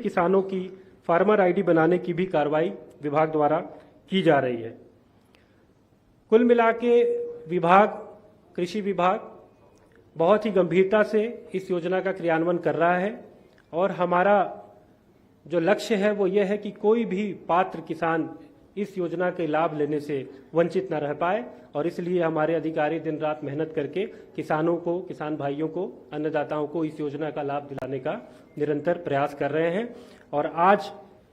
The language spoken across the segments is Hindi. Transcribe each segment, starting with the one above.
किसानों की फार्मर आईडी बनाने की भी कार्रवाई विभाग द्वारा की जा रही है। कुल मिला के कृषि विभाग बहुत ही गंभीरता से इस योजना का क्रियान्वयन कर रहा है और हमारा जो लक्ष्य है वो ये है कि कोई भी पात्र किसान इस योजना के लाभ लेने से वंचित न रह पाए और इसलिए हमारे अधिकारी दिन रात मेहनत करके किसान भाइयों को, अन्नदाताओं को इस योजना का लाभ दिलाने का निरंतर प्रयास कर रहे हैं। और आज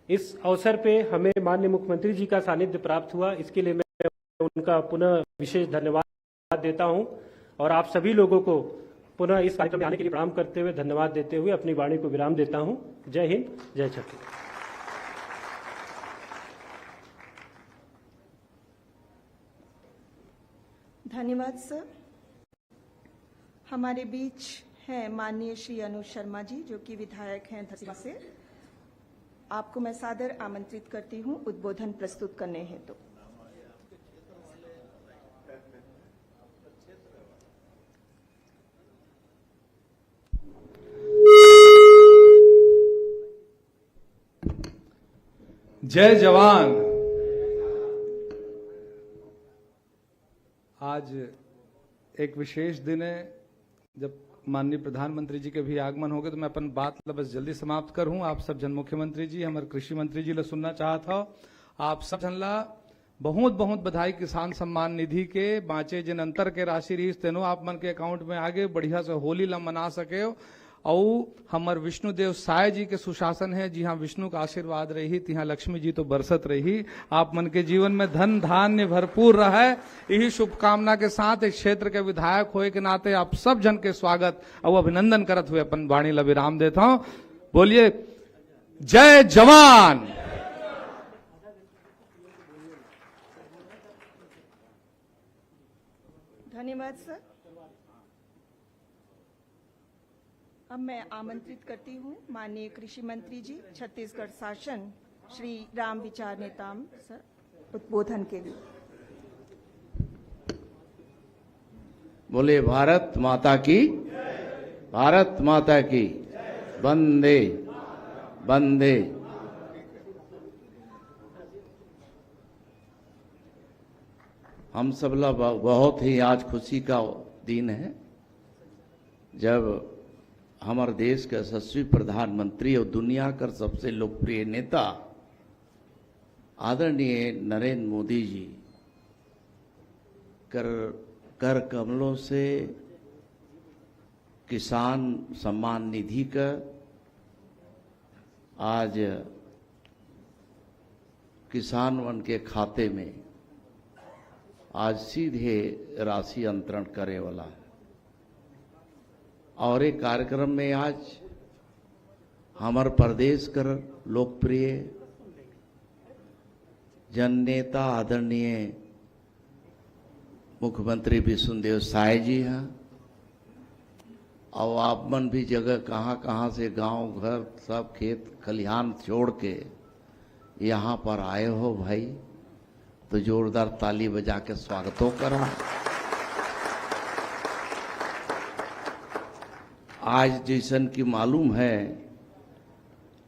इस अवसर पे हमें माननीय मुख्यमंत्री जी का सानिध्य प्राप्त हुआ, इसके लिए मैं उनका पुनः विशेष धन्यवाद देता हूं और आप सभी लोगों को पुनः इस कार्यक्रम में आने के लिए प्रणाम करते हुए, धन्यवाद देते हुए अपनी वाणी को विराम देता हूं। जय हिंद, जय छत्तीसगढ़। धन्यवाद सर। हमारे बीच हैं माननीय श्री अनुज शर्मा जी, जो कि विधायक हैं धरसींवा से। आपको मैं सादर आमंत्रित करती हूं उद्बोधन प्रस्तुत करने हेतु। जय जवान। आज एक विशेष दिन है, जब माननीय प्रधानमंत्री जी के भी आगमन हो गए, तो मैं अपन बात बस जल्दी समाप्त करूं। आप सब जन मुख्यमंत्री जी, हमारे कृषि मंत्री जी ला सुनना चाहता हो। आप सब जन ला बहुत बहुत बधाई किसान सम्मान निधि के बाँचे जिन अंतर के राशि रही तेनो आप मन के अकाउंट में आगे बढ़िया से होली ला मना सके हो। और हमर विष्णुदेव साय जी के सुशासन है, जी हाँ विष्णु का आशीर्वाद रही तिहाँ लक्ष्मी जी तो बरसत रही। आप मन के जीवन में धन धान्य भरपूर रहे, यही शुभकामना के साथ एक क्षेत्र के विधायक होए के नाते आप सब जन के स्वागत और अभिनंदन करत हुए अपन वाणी ला विराम देता हूं। बोलिए जय जवान। धन्यवाद सर। अब मैं आमंत्रित करती हूँ माननीय कृषि मंत्री जी, छत्तीसगढ़ शासन, श्री राम विचार नेताम सर, उद्बोधन के लिए। बोले भारत माता की, भारत माता की, वंदे वंदे। हम सब ला बहुत ही आज खुशी का दिन है, जब हमारे देश के यशस्वी प्रधानमंत्री और दुनिया का सबसे लोकप्रिय नेता आदरणीय नरेंद्र मोदी जी कर कमलों से किसान सम्मान निधि का आज किसानवन के खाते में आज सीधे राशि अंतरण करे वाला है। और एक कार्यक्रम में आज हमारे प्रदेश कर लोकप्रिय जन नेता आदरणीय मुख्यमंत्री विष्णुदेव साय जी हैं, और आप मन भी जगह कहाँ कहाँ से गांव घर सब खेत खलिहान छोड़ के यहाँ पर आए हो भाई, तो जोरदार ताली बजा के स्वागतों करा। आज जैसन की मालूम है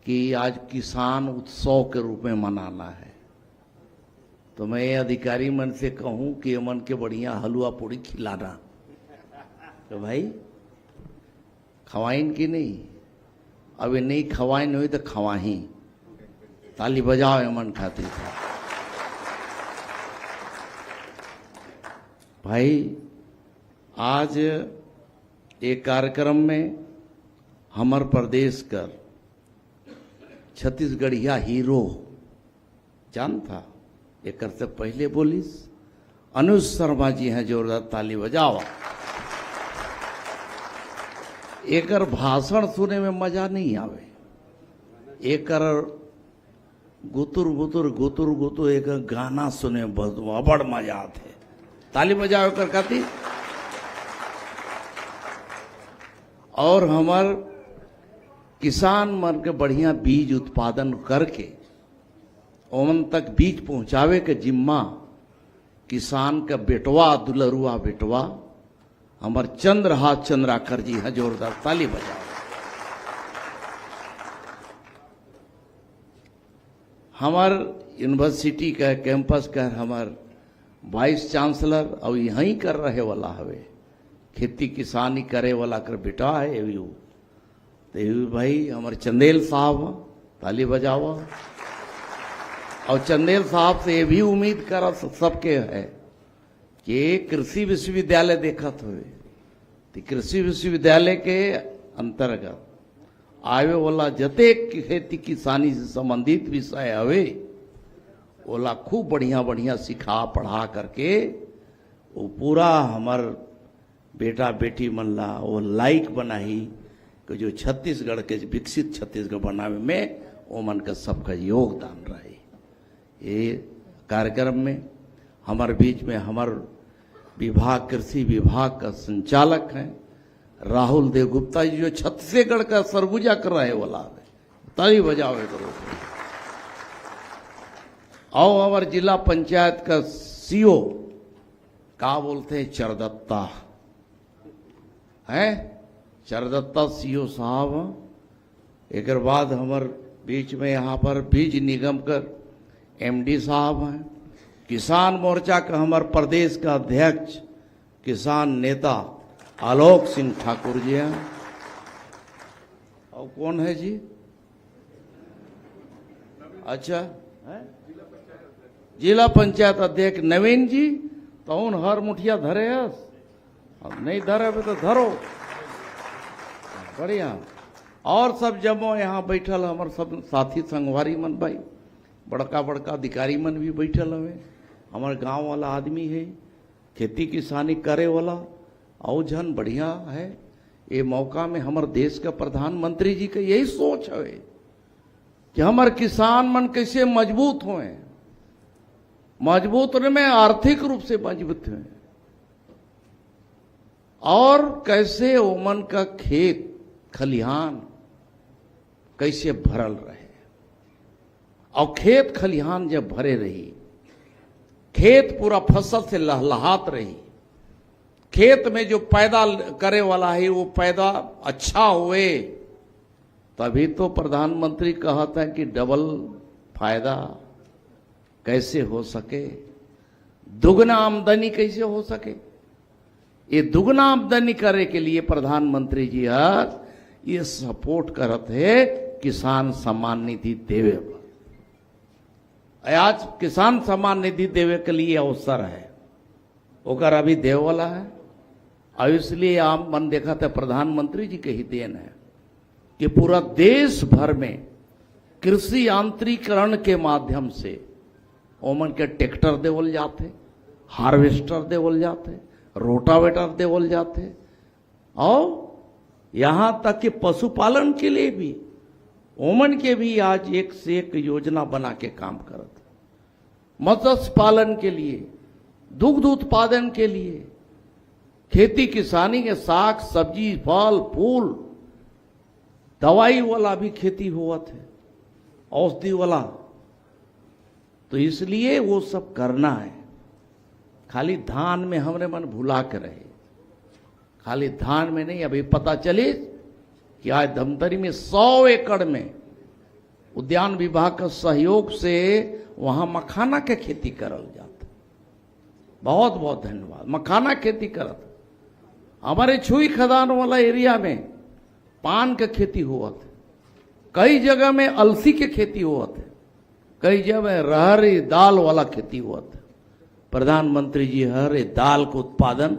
कि आज किसान उत्सव के रूप में मनाना है, तो मैं अधिकारी मन से कहूं कि मन के बढ़िया हलवा पूड़ी खिलाना। तो भाई खवाइन की नहीं, अभी नहीं खवाइन हुई तो खवाही, ताली बजाओ मन खातिर था। भाई आज एक कार्यक्रम में हमार प्रदेश कर छत्तीसगढ़िया हीरो जान था, एक से पहले बोलिस अनुज शर्मा जी हैं, जोरदार ताली बजाओ। एकर भाषण सुने में मजा नहीं आवे, एकर गुतुर गुतुर गुतुर गुतुर एक गाना सुने में बड़ मजा आते। ताली बजाओ कर खातिर। और हमार किसान मन के बढ़िया बीज उत्पादन करके ओमन तक बीज पहुंचावे के जिम्मा किसान का बेटवा, दुलरुआ बेटवा हमार चंद्रहास चंद्राकर जी हैं, जोरदार ताली बजाओ। हमार यूनिवर्सिटी का कैंपस का हमार वाइस चांसलर और यहीं कर रहे वाला हवे, खेती किसानी करे वाला कर बेटा है एवीयू। तो एवीयू भाई हमारे चंदेल साहब ताली बजावा। और चंदेल साहब से ये भी उम्मीद कर सबके है कि कृषि विश्वविद्यालय देखत हुए, तो कृषि विश्वविद्यालय के अंतर्गत आवे वाला जते खेती किसानी से संबंधित विषय हवे ओला खूब बढ़िया बढ़िया सिखा पढ़ा करके वो पूरा हमार बेटा बेटी मन ला वो लायक बनाही कि जो छत्तीसगढ़ के विकसित छत्तीसगढ़ बनावे में वो मन का सबका योगदान रहे। ये कार्यक्रम में हमारे बीच में हमार विभाग कृषि विभाग का संचालक हैं राहुल देव गुप्ता जी, जो छत्तीसगढ़ का सरगुजा कर रहे वाला है, ताली बजावे करो। और हमारे जिला पंचायत का सीओ का बोलते हैं चरदत्ता है, चरदत्ता सीओ साहब। एक बाद हमारे बीच में यहाँ पर बीज निगम कर एमडी साहब हैं, किसान मोर्चा का हमारे प्रदेश का अध्यक्ष किसान नेता आलोक सिंह ठाकुर जी हैं। और कौन है जी? अच्छा है जिला पंचायत अध्यक्ष नवीन जी। तो उन हर मुठिया धरे है, अब नहीं धरे तो धरो बढ़िया। और सब जमो यहाँ बैठल हमारे सब साथी संगवारी मन भाई, बड़का बड़का अधिकारी मन भी बैठल हमें, हमारे गांव वाला आदमी है, खेती किसानी करे वाला और जन बढ़िया है। ये मौका में हमारे देश का प्रधानमंत्री जी का यही सोच है कि हमारे किसान मन कैसे मजबूत हों, मजबूत में आर्थिक रूप से मजबूत हुए और कैसे ओमन का खेत खलिहान कैसे भरल रहे। और खेत खलिहान जब भरे रही, खेत पूरा फसल से लहलहात रही, खेत में जो पैदा करे वाला है वो पैदा अच्छा हुए, तभी तो प्रधानमंत्री कहता है कि डबल फायदा कैसे हो सके, दुगना आमदनी कैसे हो सके। ये दुगना आमदनी करे के लिए प्रधानमंत्री जी आज ये सपोर्ट करत है किसान सम्मान निधि देवे पर। आज किसान सम्मान निधि देवे के लिए अवसर है, ओकर अभी देव वाला है। और इसलिए आप मन देखा था प्रधानमंत्री जी के ही देन है कि पूरा देश भर में कृषि यांत्रिकरण के माध्यम से ओमन के ट्रैक्टर देवल जाते, हार्वेस्टर देवल जाते, रोटावेटर देवल जाते, और यहां तक कि पशुपालन के लिए भी ओमन के भी आज एक से एक योजना बना के काम करत, मत्स्य पालन के लिए, दुग्ध उत्पादन के लिए, खेती किसानी के साग सब्जी फल फूल दवाई वाला भी खेती हुआ थे, औषधि वाला। तो इसलिए वो सब करना है। खाली धान में हमरे मन भुला के रहे, खाली धान में नहीं। अभी पता चले कि आज धमतरी में 100 एकड़ में उद्यान विभाग का सहयोग से वहां मखाना के खेती करल जाता। बहुत बहुत धन्यवाद। मखाना खेती करत। हमारे छुई खदान वाला एरिया में पान का खेती हुआ था, कई जगह में अलसी के खेती हुआ था, कई जगह रहरी दाल वाला खेती हुआ था। प्रधानमंत्री जी हर दाल का उत्पादन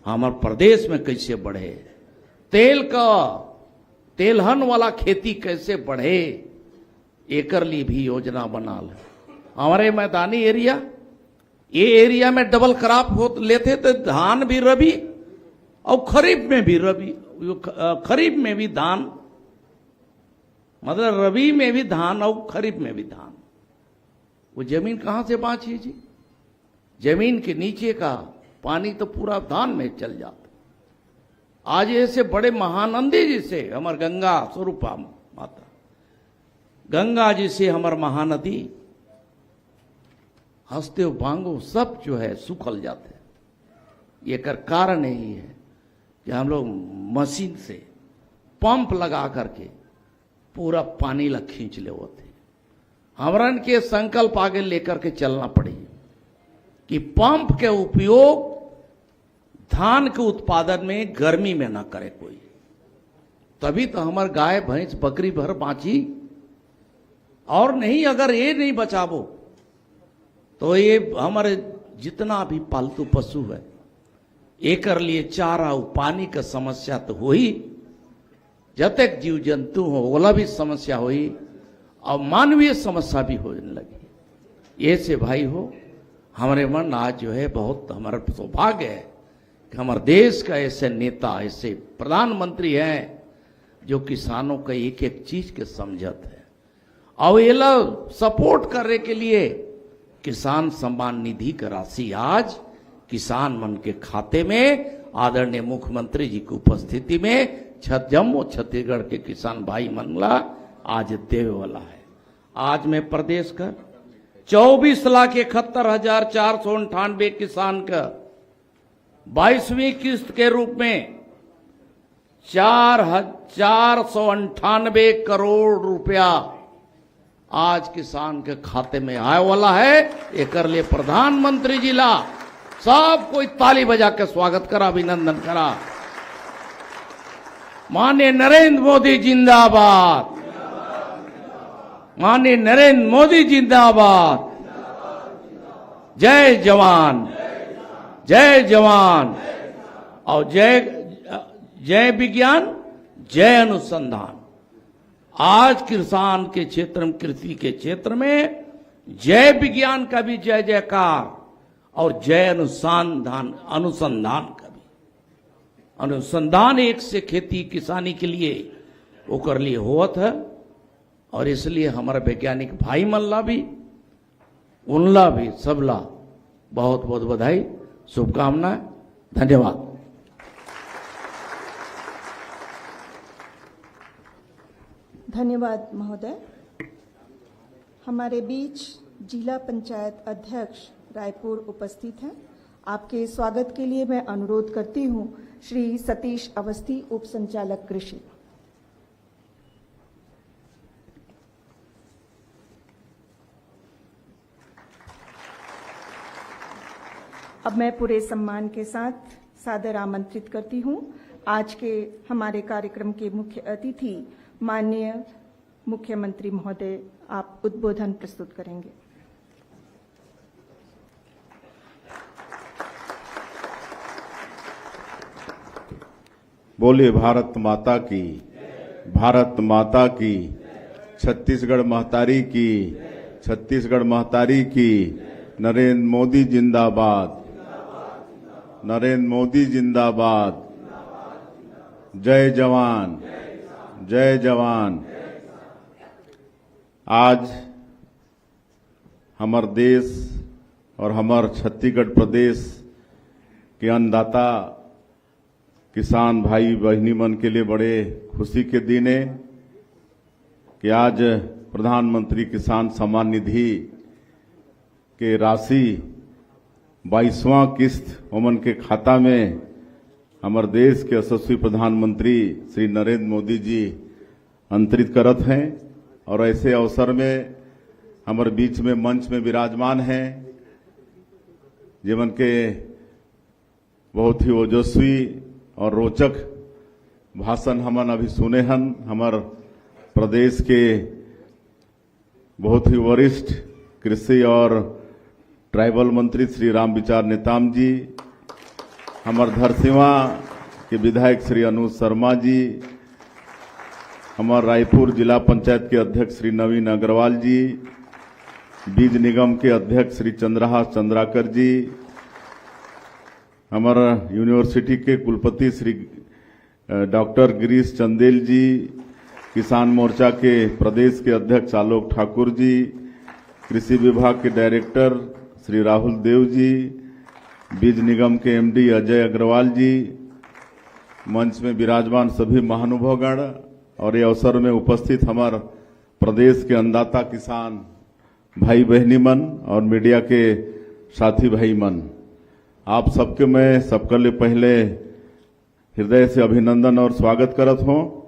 हमारे प्रदेश में कैसे बढ़े, तेल का तेलहन वाला खेती कैसे बढ़े, एकर लिए भी योजना बना ले। हमारे मैदानी एरिया, ये एरिया में डबल क्रॉप हो लेते थे, धान भी रबी और खरीफ में भी रबी, खरीफ में भी धान, मतलब रबी में भी धान और खरीफ में भी धान। वो जमीन कहां से बांची जी? जमीन के नीचे का पानी तो पूरा धान में चल जाता। आज ऐसे बड़े महानंदी जी से हमार गंगा स्वरूपा माता, गंगा जी से हमार महानदी हंसते बांगो सब जो है सुखल जाते। ये कर कारण यही है कि हम लोग मशीन से पंप लगा करके पूरा पानी ला खींच ले होते। हमरन के संकल्प आगे लेकर के चलना पड़ी कि पंप के उपयोग धान के उत्पादन में गर्मी में ना करे कोई, तभी तो हमार गाय भैंस बकरी भर बाँची। और नहीं, अगर ये नहीं बचाबो तो ये हमारे जितना भी पालतू पशु है एकर लिए चारा और पानी का समस्या तो हो ही, जब तक जीव जंतु हो ओला भी समस्या हुई और मानवीय समस्या भी होने लगी। ये से भाई हो, हमारे मन आज जो है बहुत हमारा सौभाग्य है कि हमारे देश का ऐसे नेता, ऐसे प्रधानमंत्री हैं जो किसानों का एक एक चीज के समझत है। और ये लोग सपोर्ट करने के लिए किसान सम्मान निधि का राशि आज किसान मन के खाते में आदरणीय मुख्यमंत्री जी की उपस्थिति में जम्मू छत्तीसगढ़ के किसान भाई मनला आज देवे वाला है। आज मैं प्रदेश का 24,71,498 किसान का 22वीं किस्त के रूप में 4,498 करोड़ रुपया आज किसान के खाते में आए वाला है। एक लिए प्रधानमंत्री जी ला सब कोई ताली बजा के स्वागत करा, अभिनंदन करा। माननीय नरेंद्र मोदी जिंदाबाद, माननीय नरेंद्र मोदी जिंदाबाद। जय जवान, जय जवान और जय विज्ञान, जय अनुसंधान। आज किसान के क्षेत्र में, कृषि के क्षेत्र में जय विज्ञान का भी जय जयकार और जय अनुसंधान का भी। अनुसंधान एक से खेती किसानी के लिए ओकर लिए होत है और इसलिए हमारा वैज्ञानिक भाई मल्ला भी, उनला भी, सबला बहुत बहुत बधाई, शुभकामनाएं, धन्यवाद। धन्यवाद महोदय। हमारे बीच जिला पंचायत अध्यक्ष रायपुर उपस्थित हैं। आपके स्वागत के लिए मैं अनुरोध करती हूं श्री सतीश अवस्थी, उप संचालक कृषि। अब मैं पूरे सम्मान के साथ सादर आमंत्रित करती हूं आज के हमारे कार्यक्रम के मुख्य अतिथि माननीय मुख्यमंत्री महोदय। आप उद्बोधन प्रस्तुत करेंगे। बोले भारत माता की, भारत माता की, छत्तीसगढ़ महतारी की, छत्तीसगढ़ महतारी की। नरेंद्र मोदी जिंदाबाद, नरेंद्र मोदी जिंदाबाद। जय जवान, जय जवान। आज हमार देश और हमार छत्तीसगढ़ प्रदेश के अन्नदाता किसान भाई बहनी मन के लिए बड़े खुशी के दिन है कि आज प्रधानमंत्री किसान सम्मान निधि के राशि 22वां किस्त ओमन के खाता में हमारे देश के यशस्वी प्रधानमंत्री श्री नरेंद्र मोदी जी अंतरित करत हैं। और ऐसे अवसर में हमारे बीच में मंच में विराजमान हैं जीवन के बहुत ही ओजस्वी और रोचक भाषण हमन अभी सुने हन। हमार प्रदेश के बहुत ही वरिष्ठ कृषि और ट्राइबल मंत्री श्री राम विचार नेताम जी, हमार धरसीवा के विधायक श्री अनुज शर्मा जी, हमार रायपुर जिला पंचायत के अध्यक्ष श्री नवीन अग्रवाल जी, बीज निगम के अध्यक्ष श्री चंद्रहास चंद्राकर जी, हमारा यूनिवर्सिटी के कुलपति श्री डॉक्टर गिरीश चंदेल जी, किसान मोर्चा के प्रदेश के अध्यक्ष आलोक ठाकुर जी, कृषि विभाग के डायरेक्टर श्री राहुल देव जी, बीज निगम के एमडी अजय अग्रवाल जी, मंच में विराजमान सभी महानुभावगण और ये अवसर में उपस्थित हमारे प्रदेश के अन्नदाता किसान भाई बहनी मन और मीडिया के साथी भाई मन, आप सबके मैं सबके लिए पहले हृदय से अभिनंदन और स्वागत करत हूं।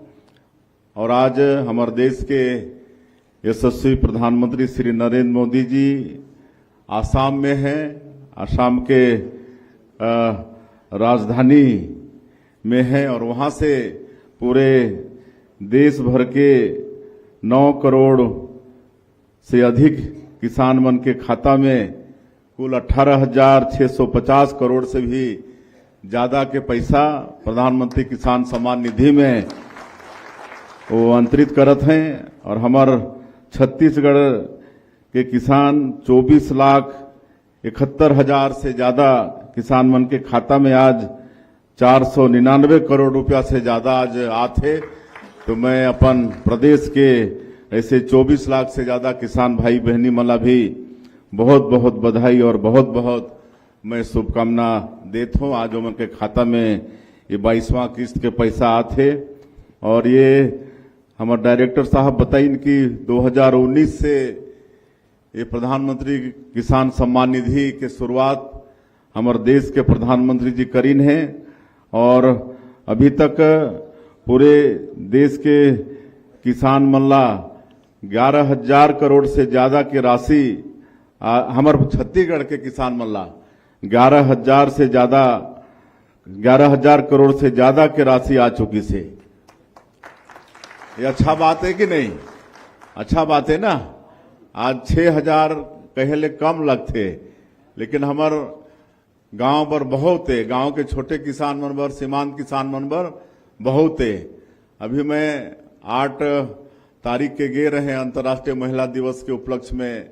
और आज हमारे देश के यशस्वी प्रधानमंत्री श्री नरेंद्र मोदी जी आसाम में हैं। आसाम के राजधानी में हैं और वहां से पूरे देश भर के 9 करोड़ से अधिक किसान मन के खाता में कुल 18,650 करोड़ से भी ज्यादा के पैसा प्रधानमंत्री किसान सम्मान निधि में वो अंतरित करत हैं। और हमार छत्तीसगढ़ के किसान 24,71,000 से ज्यादा किसान मन के खाता में आज 499 करोड़ रुपया से ज्यादा आज आते। तो मैं अपन प्रदेश के ऐसे 24 लाख से ज्यादा किसान भाई बहनी मला भी बहुत बहुत बधाई और बहुत बहुत मैं शुभकामना देता हूँ। आज उनके खाता में ये 22वां किस्त के पैसा आते और ये हमारे डायरेक्टर साहब बताइन कि 2019 से ये प्रधानमंत्री किसान सम्मान निधि के शुरुआत हमारे देश के प्रधानमंत्री जी करीन है और अभी तक पूरे देश के किसान मल्ला 11,000 करोड़ से ज्यादा की राशि हमारे छत्तीसगढ़ के किसान मल्ला 11,000 करोड़ से ज्यादा की राशि आ चुकी से। ये अच्छा बात है कि नहीं? अच्छा बात है ना। आज 6,000 कहले कम लगते लेकिन हमार गांव पर बहुत है, गांव के छोटे किसान मन पर सीमांत किसान मन पर बहुत है। अभी मैं 8 तारीख के गए रहे अंतर्राष्ट्रीय महिला दिवस के उपलक्ष्य में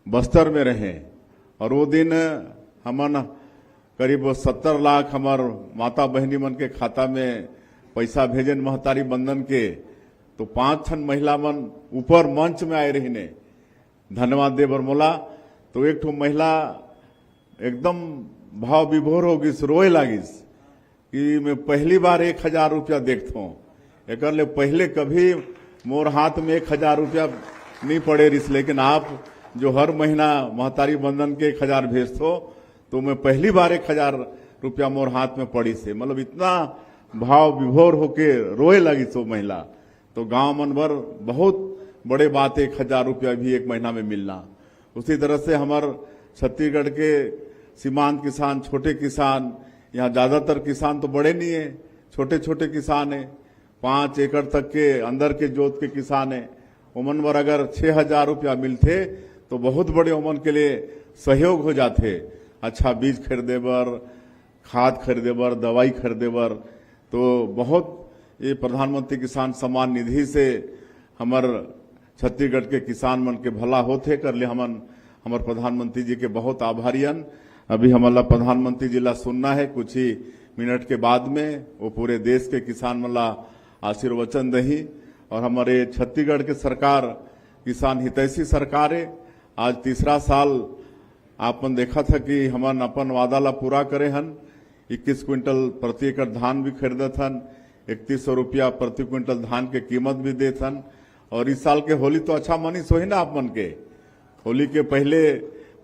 बस्तर में रहे और वो दिन हमन करीब 70 लाख हमार माता बहनी मन के खाता में पैसा भेजन महतारी बंधन के। तो 5 ठन महिला मन ऊपर मंच में आए रही ने धन्यवाद दे बर मोला। तो एक ठो महिला एकदम भाव विभोर हो गई, रोए लागिस कि मैं पहली बार 1,000 रुपया देखता हूँ। एक पहले कभी मोर हाथ में 1,000 रुपया नहीं पड़े रिस, लेकिन आप जो हर महीना महतारी बंधन के 1,000 भेजते तो मैं पहली बार 1,000 रुपया मोर हाथ में पड़ी से। मतलब इतना भाव विभोर होके रोए लगी सो महिला। तो गांव मन भर बहुत बड़े बात 1,000 रुपया भी एक महीना में मिलना। उसी तरह से हमार छत्तीसगढ़ के सीमांत किसान, छोटे किसान, यहाँ ज्यादातर किसान तो बड़े नहीं है, छोटे छोटे किसान है, 5 एकड़ तक के अंदर के जोत के किसान है। उमन पर अगर 6,000 रुपया मिलते तो बहुत बड़े उमन के लिए सहयोग हो जाते। अच्छा बीज खरीदे बर, खाद खरीदे बर, दवाई खरीदे बर। तो बहुत ये प्रधानमंत्री किसान सम्मान निधि से हमार छत्तीसगढ़ के किसान मन के भला होते कर ले हमन हमार प्रधानमंत्री जी के बहुत आभारियन। अभी हमारा प्रधानमंत्री जी ला सुनना है कुछ ही मिनट के बाद में, वो पूरे देश के किसान मन ला आशीर्वचन दही। और हमारे छत्तीसगढ़ के सरकार किसान हितैषी सरकार है। आज 3रा साल आपन देखा था कि हमन अपन वादा ला पूरा करे हन। 21 क्विंटल प्रति एकड़ धान भी खरीदत हन, 3100 रुपया प्रति क्विंटल धान के कीमत भी देत हन। और इस साल के होली तो अच्छा मनीष हो ना आप मन के। होली के पहले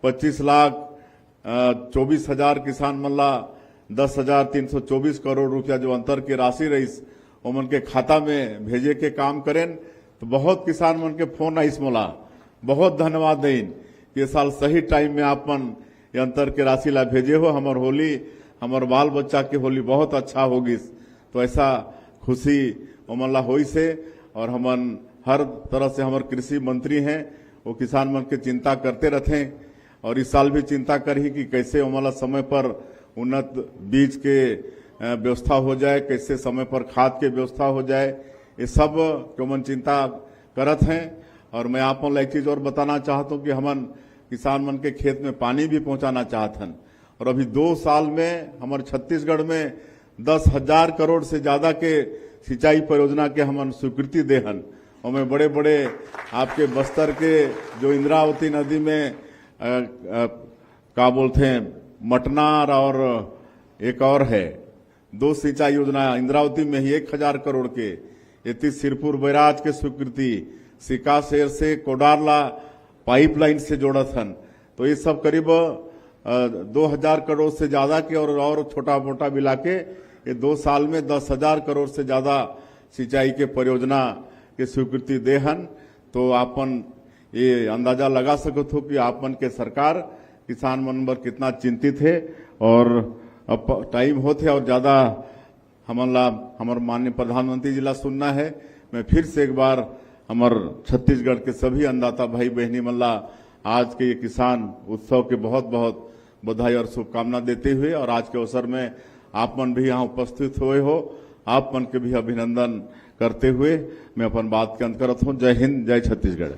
25,24,000 किसान मन ला 10,324 करोड़ रुपया जो अंतर की राशि रही उमन के खाता में भेजे के काम करें। तो बहुत किसान मन के फोन आइस मोला, बहुत धन्यवाद देन ये साल सही टाइम में आप मन ये अंतर के राशि ला भेजे हो। हमार होली, हमार बाल बच्चा के होली बहुत अच्छा होगी। तो ऐसा खुशी उमन ला होई से। और हमन हर तरह से हमारे कृषि मंत्री हैं, वो किसान मन के चिंता करते रहते और इस साल भी चिंता करी कि कैसे उमन समय पर उन्नत बीज के व्यवस्था हो जाए, कैसे समय पर खाद के व्यवस्था हो जाए, ये सब के मन चिंता करत हैं। और मैं आप मन एक चीज और बताना चाहता हूँ कि हमन किसान मन के खेत में पानी भी पहुंचाना चाहते हैं। और अभी 2 साल में हमारे छत्तीसगढ़ में 10,000 करोड़ से ज्यादा के सिंचाई परियोजना के हमन स्वीकृति दे हन। और मैं बड़े बड़े आपके बस्तर के जो इंद्रावती नदी में क्या बोलते हैं मटनार और एक और है 2 सिंचाई योजना इंद्रावती में ही 1,000 करोड़ के, ये सिरपुर बैराज के स्वीकृति, सिका शेर से कोडारला पाइपलाइन से जोड़त हन। तो ये सब करीब 2,000 करोड़ से ज्यादा के और छोटा मोटा मिला के ये 2 साल में 10,000 करोड़ से ज्यादा सिंचाई के परियोजना के स्वीकृति देहन तो आपन ये अंदाजा लगा सकत हो कि आपन के सरकार किसान मन पर कितना चिंतित है। और अब टाइम होते और ज्यादा हमार माननीय प्रधानमंत्री जी ला सुनना है। मैं फिर से एक बार हमार छत्तीसगढ़ के सभी अन्नदाता भाई बहनी मल्ला आज के ये किसान उत्सव के बहुत बहुत बधाई और शुभकामना देते हुए, और आज के अवसर में आप मन भी यहाँ उपस्थित हुए हो, आप मन के भी अभिनंदन करते हुए मैं अपन बात के अंत करत हूँ। जय हिंद, जय छत्तीसगढ़।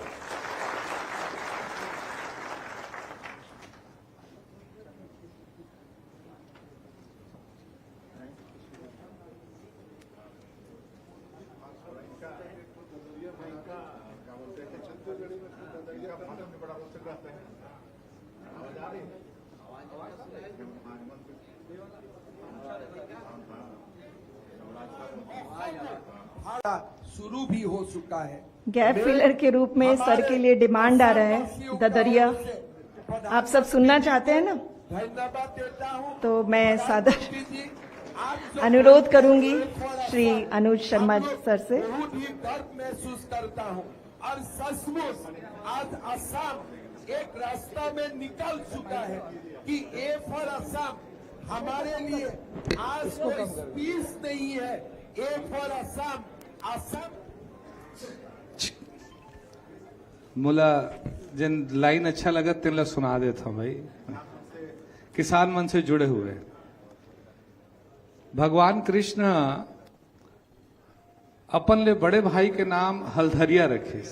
शुरू भी हो चुका है। गैप फिलर के रूप में सर के लिए डिमांड आ रहा है ददरिया। आप सब सुनना चाहते हैं ना? धन्यवाद देता हूँ। तो मैं सादर अनुरोध करूंगी श्री अनुज शर्मा सर से। बहुत ही गर्व महसूस करता हूँ और सचमुच आज असम एक रास्ता में निकल चुका है कि ए फॉर असम हमारे लिए आज कोई स्पीच नहीं है। ए फॉर असम, असम मोला जिन लाइन अच्छा लगा तिन सुना देता हूं भाई। किसान मन से जुड़े हुए भगवान कृष्ण अपन ले बड़े भाई के नाम हलधरिया रखिस,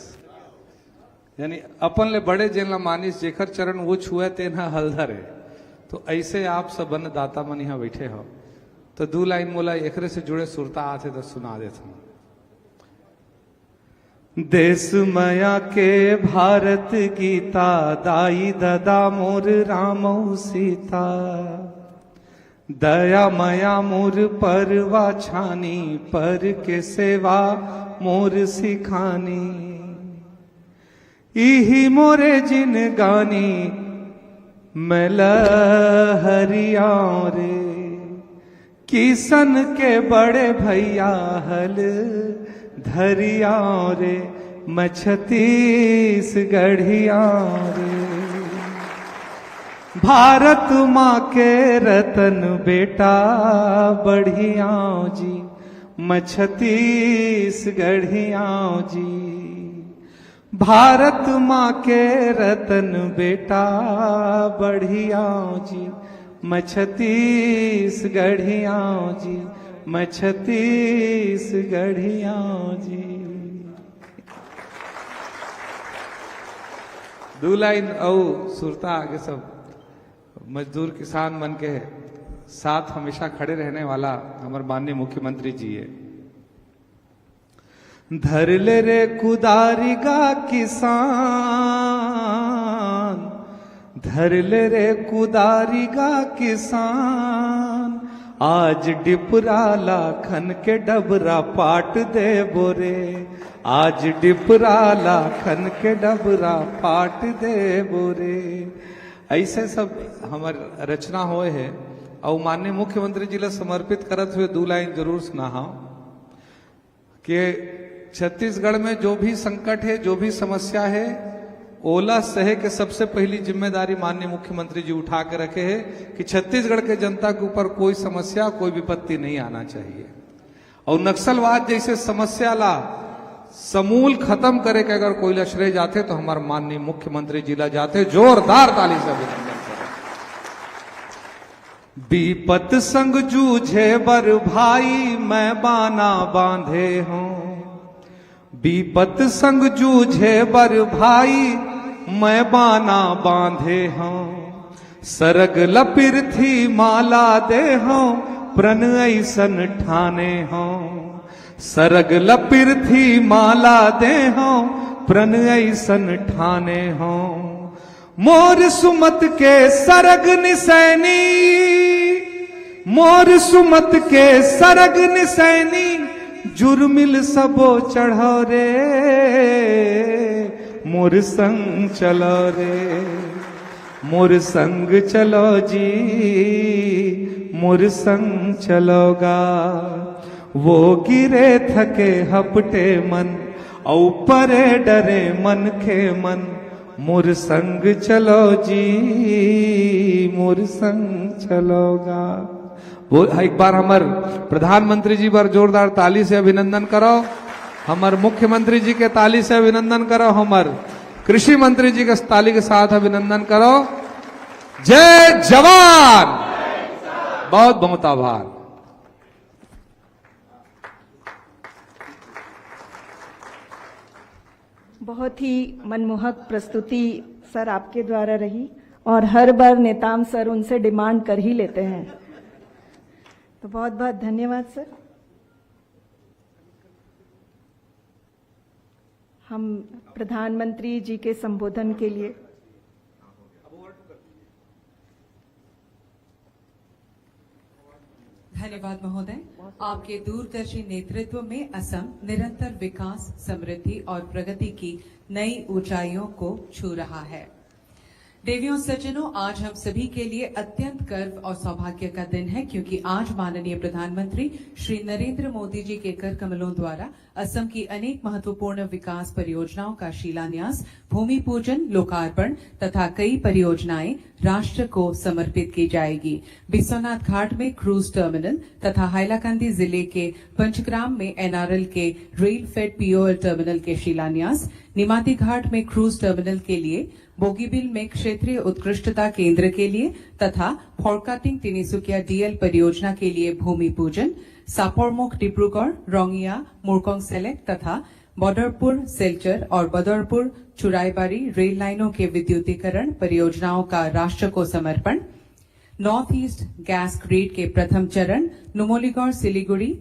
यानी अपन ले बड़े जिन ला मानिस जेखर चरण वो छुए तेना हलधर है। तो ऐसे आप सब अन्नदाता मन यहाँ बैठे हो तो दो लाइन मोला एकरे से जुड़े सुरता आते तो सुना देता हूं। देश माया के भारत गीता दाई ददा मोर रामौ सीता, दया माया मोर परवा छानी पर के सेवा मोर सिखानी। इही मोरे जिन गानी मैं हरियाँ रे, किसन के बड़े भैया हल धरिया रे, मैं छत्तीसगढ़िया रे। भारत माँ के रतन बेटा बढ़िया जी, मैं छत्तीसगढ़िया जी। भारत माँ के रतन बेटा बढ़िया जी, मैं छत्तीसगढ़िया जी, मैं छत्तीसगढ़िया जी। दो लाइन औ सुरता आगे सब मजदूर किसान मन के साथ हमेशा खड़े रहने वाला हमारे माननीय मुख्यमंत्री जी है। धर ले रे कुदारी गा किसान, धर ले रे कुदारी गा किसान, आज डिपरा लाखन के डबरा पाट दे बोरे, आज डिपरा लाखन के डबरा पाट दे बोरे। ऐसे सब हमार रचना होए है और माननीय मुख्यमंत्री जी ला समर्पित करत हुए दो लाइन जरूर सुनाहा कि छत्तीसगढ़ में जो भी संकट है, जो भी समस्या है, ओला सहे के सबसे पहली जिम्मेदारी माननीय मुख्यमंत्री जी उठा के रखे हैं कि छत्तीसगढ़ के जनता के ऊपर कोई समस्या, कोई विपत्ति नहीं आना चाहिए। और नक्सलवाद जैसे समस्या ला समूल खत्म करे के अगर कोई लश्रे जाते तो हमारे माननीय मुख्यमंत्री जी ला जाते। जोरदार ताली से अभिनंदन करें। विपत संग जूझे बर भाई मैं बाना बांधे हूं, विपत संग जूझे बर भाई मैं बाना बांधे हूं, सरग लपिरथी माला दे हूं प्रण ऐसन ठाने हूं, सरग लपिरथी माला दे हूं प्रण ऐसन ठाने हूं। मोर सुमत के सरग निसैनी, मोर सुमत के सरग निसैनी, जुर्मिल सबो चढ़ो रे, मोर संग चलो रे, मोर संग चलो जी, मोर संग चलोगा। वो गिरे थके हपटे मन औ परे डरे मन खे मन मोर संग चलो जी मोर संग चलोगा। वो एक बार हमार प्रधानमंत्री जी पर जोरदार ताली से अभिनंदन करो, हमार मुख्यमंत्री जी के ताली से अभिनंदन करो, हमार कृषि मंत्री जी के ताली के साथ अभिनंदन करो। जय जवान, बहुत बहुत आभार। बहुत ही मनमोहक प्रस्तुति सर आपके द्वारा रही और हर बार नेताम सर उनसे डिमांड कर ही लेते हैं, तो बहुत बहुत धन्यवाद सर। हम प्रधानमंत्री जी के संबोधन के लिए धन्यवाद महोदय। आपके दूरदर्शी नेतृत्व में असम निरंतर विकास, समृद्धि और प्रगति की नई ऊंचाइयों को छू रहा है। देवियों सज्जनों, आज हम सभी के लिए अत्यंत गर्व और सौभाग्य का दिन है, क्योंकि आज माननीय प्रधानमंत्री श्री नरेंद्र मोदी जी के कर कमलों द्वारा असम की अनेक महत्वपूर्ण विकास परियोजनाओं का शिलान्यास, भूमि पूजन, लोकार्पण तथा कई परियोजनाएं राष्ट्र को समर्पित की जाएगी। बिस्वनाथ घाट में क्रूज टर्मिनल तथा हाइलाकंदी जिले के पंचग्राम में एनआरएल के रेल फेड पीओएल टर्मिनल के शिलान्यास, निमाती घाट में क्रूज टर्मिनल के लिए, बोगीबिल में क्षेत्रीय उत्कृष्टता केंद्र के लिए तथा फोरकाटिंग तिनिसुकिया डीएल परियोजना के लिए भूमि पूजन, सापोरमुख डिब्रूगढ़, रोंगिया, मुरकोंग सेलेक्ट तथा बदरपुर सिलचर और बदरपुर चुराईबारी रेल लाइनों के विद्युतीकरण परियोजनाओं का राष्ट्र को समर्पण, नॉर्थ ईस्ट गैस ग्रिड के प्रथम चरण, नुमोलीगढ़ सिलीगुड़ी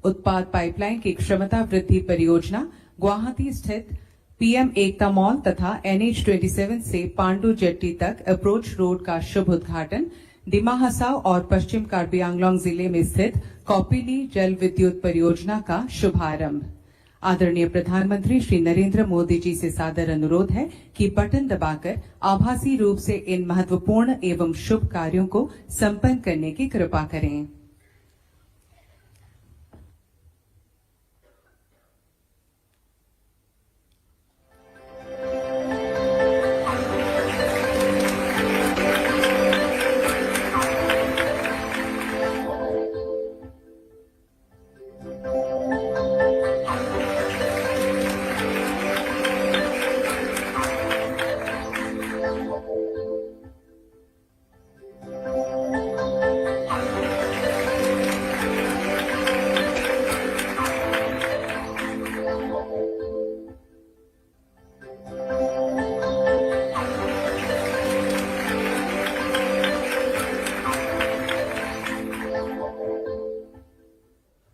उत्पाद पाइपलाइन की क्षमता वृद्धि परियोजना, गुवाहाटी स्थित पीएम एकता मॉल तथा NH27 से पांडु जेट्टी तक अप्रोच रोड का शुभ उद्घाटन, डिमा हसाओ और पश्चिम कार्बी आंगलोंग जिले में स्थित कौपिली जल विद्युत परियोजना का शुभारंभ। आदरणीय प्रधानमंत्री श्री नरेंद्र मोदी जी से सादर अनुरोध है कि बटन दबाकर आभासी रूप से इन महत्वपूर्ण एवं शुभ कार्यों को संपन्न करने की कृपा करें।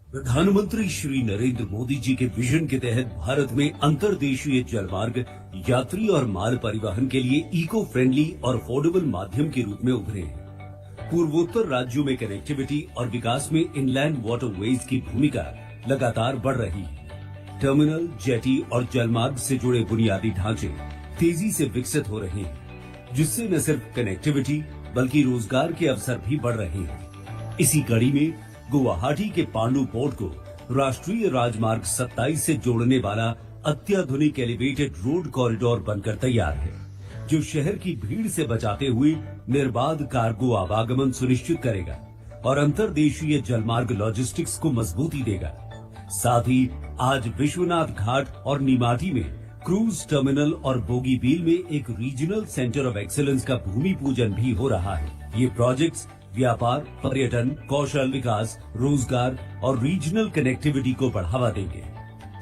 प्रधानमंत्री श्री नरेंद्र मोदी जी के विजन के तहत भारत में अंतर्देशीय जलमार्ग यात्री और माल परिवहन के लिए इको फ्रेंडली और अफोर्डेबल माध्यम के रूप में उभरे हैं। पूर्वोत्तर राज्यों में कनेक्टिविटी और विकास में इनलैंड वाटरवेज की भूमिका लगातार बढ़ रही है। टर्मिनल, जेटी और जलमार्ग से जुड़े बुनियादी ढांचे तेजी से विकसित हो रहे हैं, जिससे न सिर्फ कनेक्टिविटी बल्कि रोजगार के अवसर भी बढ़ रहे हैं। इसी कड़ी में गुवाहाटी के पांडु पोर्ट को राष्ट्रीय राजमार्ग 27 से जोड़ने वाला अत्याधुनिक एलिवेटेड रोड कॉरिडोर बनकर तैयार है, जो शहर की भीड़ से बचाते हुए निर्बाध कार्गो आवागमन सुनिश्चित करेगा और अंतर्देशीय जलमार्ग लॉजिस्टिक्स को मजबूती देगा। साथ ही आज विश्वनाथ घाट और निमाती में क्रूज टर्मिनल और बोगीबील में एक रीजनल सेंटर ऑफ एक्सीलेंस का भूमि पूजन भी हो रहा है। ये प्रोजेक्ट्स व्यापार, पर्यटन, कौशल विकास, रोजगार और रीजनल कनेक्टिविटी को बढ़ावा देंगे।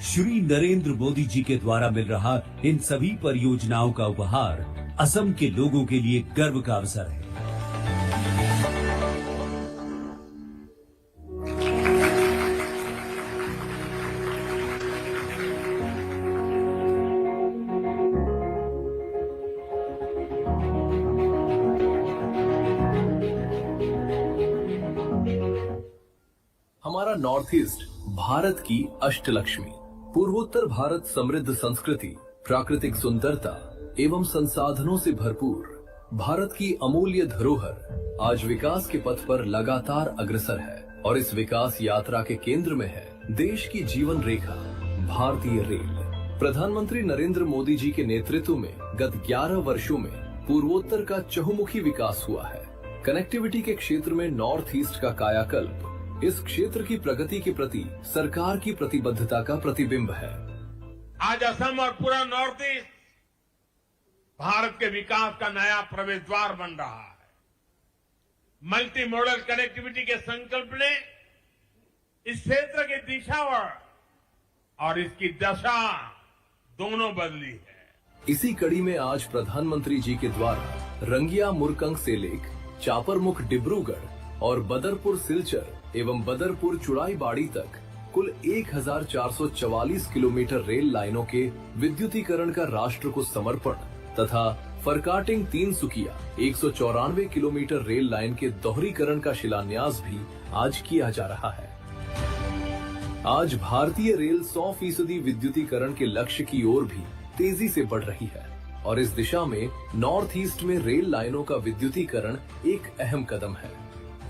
श्री नरेंद्र मोदी जी के द्वारा मिल रहा इन सभी परियोजनाओं का उपहार असम के लोगों के लिए गर्व का अवसर है। हमारा नॉर्थ ईस्ट भारत की अष्टलक्ष्मी, पूर्वोत्तर भारत समृद्ध संस्कृति, प्राकृतिक सुंदरता एवं संसाधनों से भरपूर भारत की अमूल्य धरोहर आज विकास के पथ पर लगातार अग्रसर है और इस विकास यात्रा के केंद्र में है देश की जीवन रेखा भारतीय रेल। प्रधानमंत्री नरेंद्र मोदी जी के नेतृत्व में गत 11 वर्षों में पूर्वोत्तर का चहुमुखी विकास हुआ है। कनेक्टिविटी के क्षेत्र में नॉर्थ ईस्ट का कायाकल्प इस क्षेत्र की प्रगति के प्रति सरकार की प्रतिबद्धता का प्रतिबिंब है। आज असम और पूरा नॉर्थ ईस्ट भारत के विकास का नया प्रवेश द्वार बन रहा है। मल्टी मॉडल कनेक्टिविटी के संकल्प ने इस क्षेत्र की दिशा और इसकी दशा दोनों बदली है। इसी कड़ी में आज प्रधानमंत्री जी के द्वारा रंगिया मुरकंग से लेकर चापरमुख डिब्रूगढ़ और बदरपुर सिलचर एवं बदरपुर चुड़ाईबाड़ी तक कुल 1444 किलोमीटर रेल लाइनों के विद्युतीकरण का राष्ट्र को समर्पण तथा फरकाटिंग तीनसुकिया 194 किलोमीटर रेल लाइन के दोहरीकरण का शिलान्यास भी आज किया जा रहा है। आज भारतीय रेल 100% विद्युतीकरण के लक्ष्य की ओर भी तेजी से बढ़ रही है और इस दिशा में नॉर्थ ईस्ट में रेल लाइनों का विद्युतीकरण एक अहम कदम है।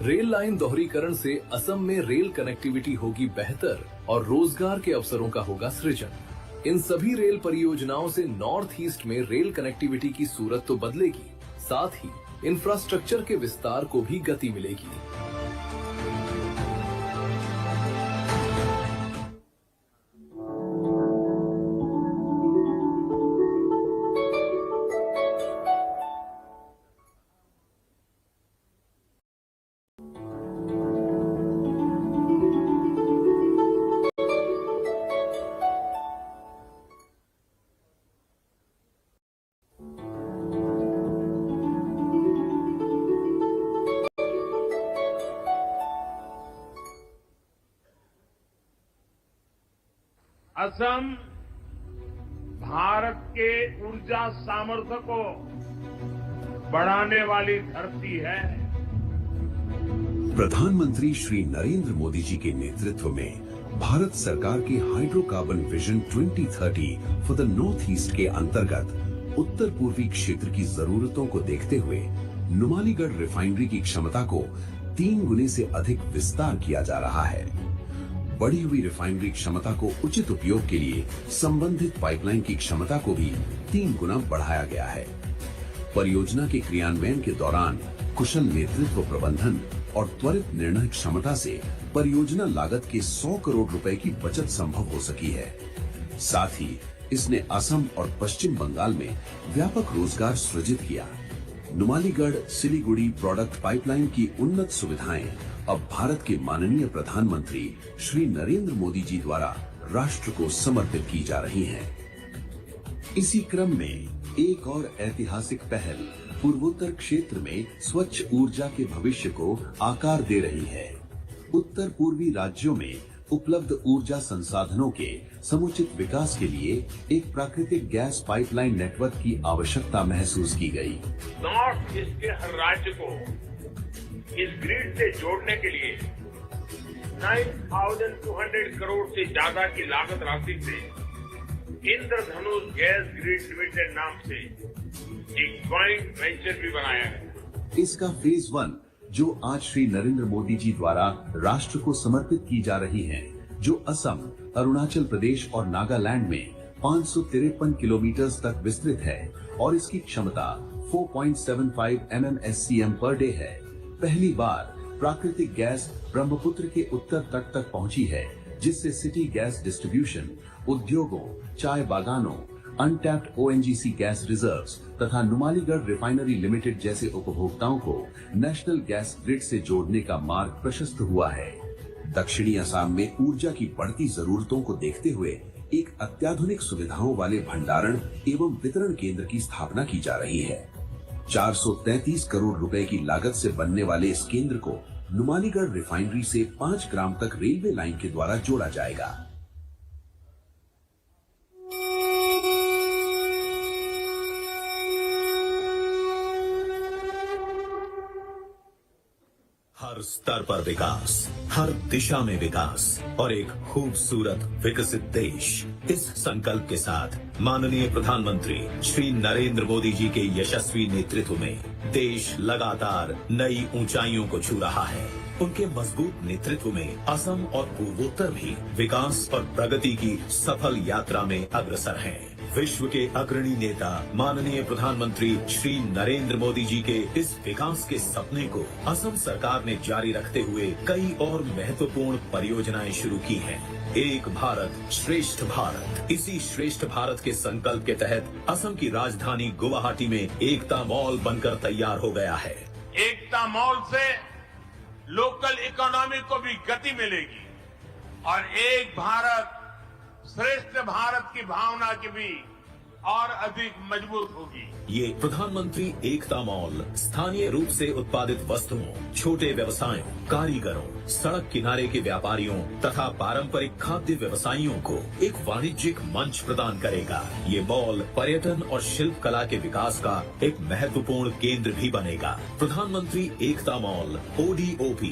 रेल लाइन दोहरीकरण से असम में रेल कनेक्टिविटी होगी बेहतर और रोजगार के अवसरों का होगा सृजन। इन सभी रेल परियोजनाओं से नॉर्थ ईस्ट में रेल कनेक्टिविटी की सूरत तो बदलेगी, साथ ही इंफ्रास्ट्रक्चर के विस्तार को भी गति मिलेगी। असम भारत के ऊर्जा सामर्थ्य को बढ़ाने वाली धरती है। प्रधानमंत्री श्री नरेंद्र मोदी जी के नेतृत्व में भारत सरकार के hydrocarbon vision 2030 for the north east के अंतर्गत उत्तर पूर्वी क्षेत्र की जरूरतों को देखते हुए नुमालीगढ़ रिफाइनरी की क्षमता को 3 गुने से अधिक विस्तार किया जा रहा है। बढ़ी हुई रिफाइनरी क्षमता को उचित उपयोग के लिए संबंधित पाइपलाइन की क्षमता को भी 3 गुना बढ़ाया गया है। परियोजना के क्रियान्वयन के दौरान कुशल नेतृत्व प्रबंधन और त्वरित निर्णय क्षमता से परियोजना लागत के 100 करोड़ रुपए की बचत संभव हो सकी है। साथ ही इसने असम और पश्चिम बंगाल में व्यापक रोजगार सृजित किया। नुमालीगढ़ सिलीगुड़ी प्रोडक्ट पाइपलाइन की उन्नत सुविधाएं अब भारत के माननीय प्रधानमंत्री श्री नरेंद्र मोदी जी द्वारा राष्ट्र को समर्पित की जा रही हैं। इसी क्रम में एक और ऐतिहासिक पहल पूर्वोत्तर क्षेत्र में स्वच्छ ऊर्जा के भविष्य को आकार दे रही है। उत्तर पूर्वी राज्यों में उपलब्ध ऊर्जा संसाधनों के समुचित विकास के लिए एक प्राकृतिक गैस पाइपलाइन नेटवर्क की आवश्यकता महसूस की गई। नॉर्थ ईस्ट के हर राज्य को इस ग्रिड से जोड़ने के लिए 9,200 करोड़ से ज्यादा की लागत राशि से इंद्रधनुष गैस ग्रिड लिमिटेड नाम से एक ज्वाइंट वेंचर भी बनाया है। इसका फेज 1 जो आज श्री नरेंद्र मोदी जी द्वारा राष्ट्र को समर्पित की जा रही है, जो असम, अरुणाचल प्रदेश और नागालैंड में 553 किलोमीटर तक विस्तृत है और इसकी क्षमता 4.75 MMSCM पर डे है। पहली बार प्राकृतिक गैस ब्रह्मपुत्र के उत्तर तट तक पहुंची है, जिससे सिटी गैस डिस्ट्रीब्यूशन, उद्योगों, चाय बागानों, अनटैप्ड ONGC गैस रिजर्व्स तथा नुमालीगढ़ रिफाइनरी लिमिटेड जैसे उपभोक्ताओं को नेशनल गैस ग्रिड से जोड़ने का मार्ग प्रशस्त हुआ है। दक्षिणी असम में ऊर्जा की बढ़ती जरूरतों को देखते हुए एक अत्याधुनिक सुविधाओं वाले भंडारण एवं वितरण केंद्र की स्थापना की जा रही है। 433 करोड़ रुपए की लागत से बनने वाले इस केंद्र को नुमालीगढ़ रिफाइनरी से 5 ग्राम तक रेलवे लाइन के द्वारा जोड़ा जाएगा। हर स्तर पर विकास, हर दिशा में विकास और एक खूबसूरत विकसित देश। इस संकल्प के साथ माननीय प्रधानमंत्री श्री नरेंद्र मोदी जी के यशस्वी नेतृत्व में देश लगातार नई ऊंचाइयों को छू रहा है। उनके मजबूत नेतृत्व में असम और पूर्वोत्तर भी विकास और प्रगति की सफल यात्रा में अग्रसर हैं। विश्व के अग्रणी नेता माननीय प्रधानमंत्री श्री नरेंद्र मोदी जी के इस विकास के सपने को असम सरकार ने जारी रखते हुए कई और महत्वपूर्ण परियोजनाएं शुरू की हैं। एक भारत श्रेष्ठ भारत, इसी श्रेष्ठ भारत के संकल्प के तहत असम की राजधानी गुवाहाटी में एकता मॉल बनकर तैयार हो गया है। एकता मॉल से लोकल इकोनॉमी को भी गति मिलेगी और एक भारत श्रेष्ठ भारत की भावना की भी और अधिक मजबूत होगी। ये प्रधानमंत्री एकता मॉल स्थानीय रूप से उत्पादित वस्तुओं, छोटे व्यवसायों, कारीगरों, सड़क किनारे के व्यापारियों तथा पारंपरिक खाद्य व्यवसायियों को एक वाणिज्यिक मंच प्रदान करेगा। ये मॉल पर्यटन और शिल्प कला के विकास का एक महत्वपूर्ण केंद्र भी बनेगा। प्रधानमंत्री Ekta mall ODOP,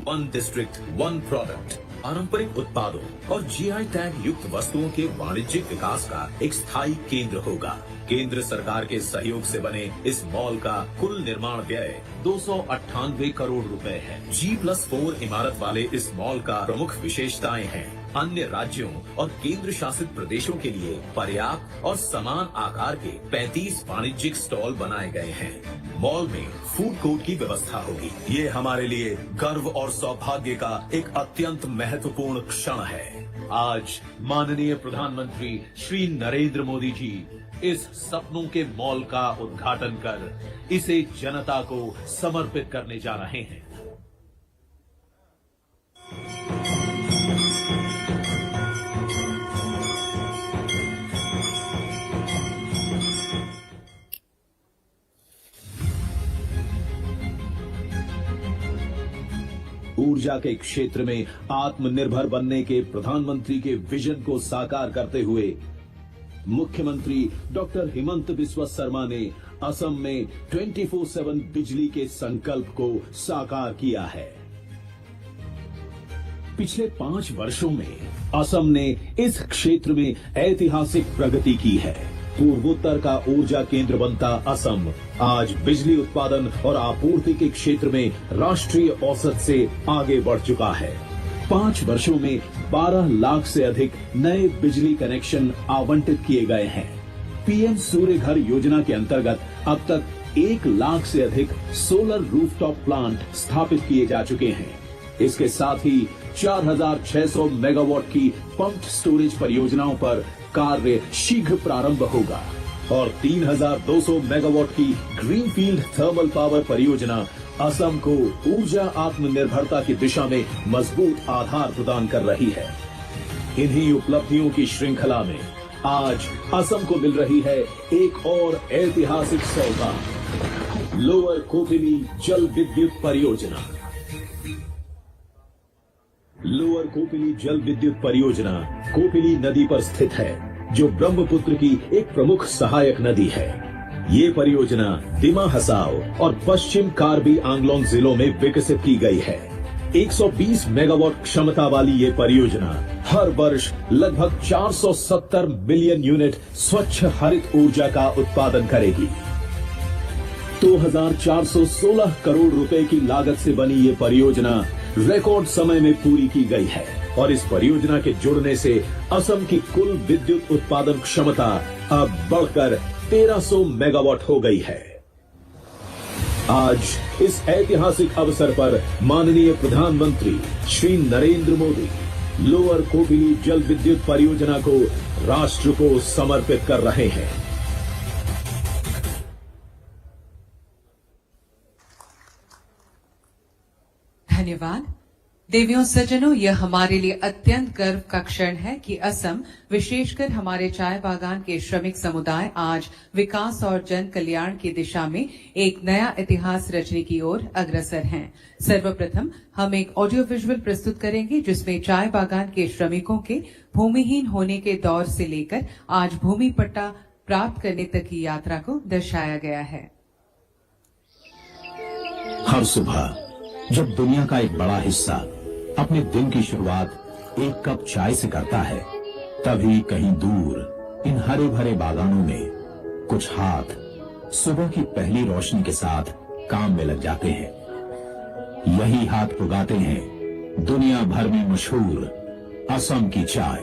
one district one product, पारंपरिक उत्पादों और GI टैग युक्त वस्तुओं के वाणिज्यिक विकास का एक स्थायी केंद्र होगा। केंद्र सरकार के सहयोग से बने इस मॉल का कुल निर्माण व्यय 298 करोड़ रुपए है। G+4 इमारत वाले इस मॉल का प्रमुख विशेषताएं हैं। अन्य राज्यों और केंद्र शासित प्रदेशों के लिए पर्याप्त और समान आकार के 35 वाणिज्यिक स्टॉल बनाए गए हैं। मॉल में फूड कोर्ट की व्यवस्था होगी। ये हमारे लिए गर्व और सौभाग्य का एक अत्यंत महत्वपूर्ण क्षण है। आज माननीय प्रधानमंत्री श्री नरेंद्र मोदी जी इस सपनों के मॉल का उद्घाटन कर इसे जनता को समर्पित करने जा रहे हैं। ऊर्जा के क्षेत्र में आत्मनिर्भर बनने के प्रधानमंत्री के विजन को साकार करते हुए मुख्यमंत्री डॉक्टर हिमंत बिस्वा शर्मा ने असम में 24/7 बिजली के संकल्प को साकार किया है। पिछले 5 वर्षों में असम ने इस क्षेत्र में ऐतिहासिक प्रगति की है। पूर्वोत्तर का ऊर्जा केंद्र बनता असम आज बिजली उत्पादन और आपूर्ति के क्षेत्र में राष्ट्रीय औसत से आगे बढ़ चुका है। 5 वर्षों में 12 लाख से अधिक नए बिजली कनेक्शन आवंटित किए गए हैं। PM सूर्य घर योजना के अंतर्गत अब तक 1 लाख से अधिक सोलर रूफटॉप प्लांट स्थापित किए जा चुके हैं। इसके साथ ही 4600 मेगावाट की पंप्ड स्टोरेज परियोजनाओं पर कार्य शीघ्र प्रारंभ होगा और 3200 मेगावाट की ग्रीनफील्ड थर्मल पावर परियोजना असम को ऊर्जा आत्मनिर्भरता की दिशा में मजबूत आधार प्रदान कर रही है। इन्हीं उपलब्धियों की श्रृंखला में आज असम को मिल रही है एक और ऐतिहासिक सौगात, लोअर कोपिली जल विद्युत परियोजना। लोअर कोपिली जल विद्युत परियोजना कोपिली नदी पर स्थित है, जो ब्रह्मपुत्र की एक प्रमुख सहायक नदी है। ये परियोजना दिमा हसाओ और पश्चिम कार्बी आंगलोंग जिलों में विकसित की गई है। 120 मेगावाट क्षमता वाली ये परियोजना हर वर्ष लगभग 470 मिलियन यूनिट स्वच्छ हरित ऊर्जा का उत्पादन करेगी। 2416 करोड़ रुपए की लागत से बनी ये परियोजना रिकॉर्ड समय में पूरी की गई है और इस परियोजना के जुड़ने से असम की कुल विद्युत उत्पादन क्षमता अब बढ़कर 1300 मेगावाट हो गई है। आज इस ऐतिहासिक अवसर पर माननीय प्रधानमंत्री श्री नरेंद्र मोदी लोअर कोपिली जल विद्युत परियोजना को राष्ट्र को समर्पित कर रहे हैं। धन्यवाद। देवियों सज्जनों, यह हमारे लिए अत्यंत गर्व का क्षण है कि असम, विशेषकर हमारे चाय बागान के श्रमिक समुदाय आज विकास और जन कल्याण की दिशा में एक नया इतिहास रचने की ओर अग्रसर हैं। सर्वप्रथम हम एक ऑडियो विजुअल प्रस्तुत करेंगे जिसमें चाय बागान के श्रमिकों के भूमिहीन होने के दौर से लेकर आज भूमि पट्टा प्राप्त करने तक की यात्रा को दर्शाया गया है। हर सुबह जब दुनिया का एक बड़ा हिस्सा अपने दिन की शुरुआत एक कप चाय से करता है, तभी कहीं दूर इन हरे भरे बागानों में कुछ हाथ सुबह की पहली रोशनी के साथ काम में लग जाते हैं। यही हाथ उगाते हैं दुनिया भर में मशहूर असम की चाय।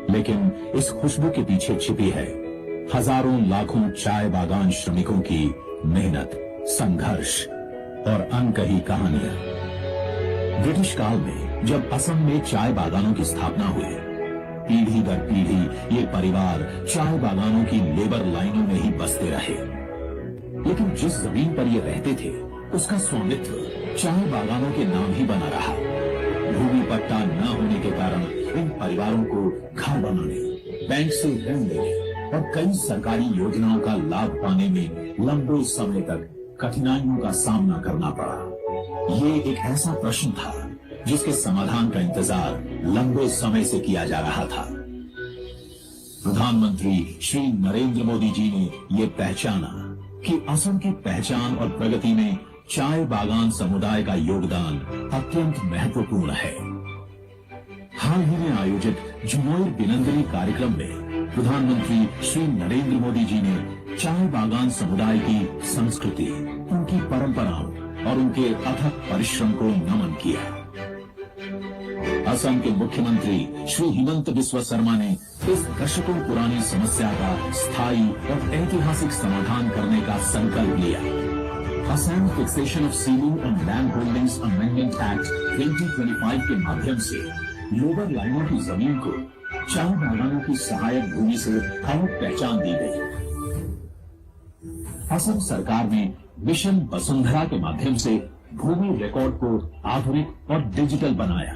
लेकिन इस खुशबू के पीछे छिपी है हजारों लाखों चाय बागान श्रमिकों की मेहनत, संघर्ष और अनकही कहानियां। ब्रिटिश काल में जब असम में चाय बागानों की स्थापना हुई, पीढ़ी दर पीढ़ी ये परिवार चाय बागानों की लेबर लाइनों में ही बसते रहे। लेकिन जिस जमीन पर ये रहते थे उसका स्वामित्व चाय बागानों के नाम ही बना रहा। भूमि पट्टा न होने के कारण इन परिवारों को घर बनाने, बैंक से ऋण लेने और कई सरकारी योजनाओं का लाभ पाने में लंबे समय तक कठिनाइयों का सामना करना पड़ा। ये एक ऐसा प्रश्न था जिसके समाधान का इंतजार लंबे समय से किया जा रहा था। प्रधानमंत्री श्री नरेंद्र मोदी जी ने ये पहचाना कि असम की पहचान और प्रगति में चाय बागान समुदाय का योगदान अत्यंत महत्वपूर्ण है। हाल ही में आयोजित जुमोर बिनंदरी कार्यक्रम में प्रधानमंत्री श्री नरेंद्र मोदी जी ने चाय बागान समुदाय की संस्कृति, उनकी परंपराओं और उनके अथक परिश्रम को नमन किया। असम के मुख्यमंत्री श्री हिमंत बिस्वा शर्मा ने इस दशकों पुरानी समस्या का स्थायी और ऐतिहासिक समाधान करने का संकल्प लिया। Assam fixation of ceiling and land holdings amendment act 2025 के माध्यम से लेबर लाइनों की जमीन को चाय बागानों की सहायक भूमि से अलग पहचान दी गई। असम सरकार ने मिशन वसुंधरा के माध्यम से भूमि रिकॉर्ड को आधुनिक और डिजिटल बनाया।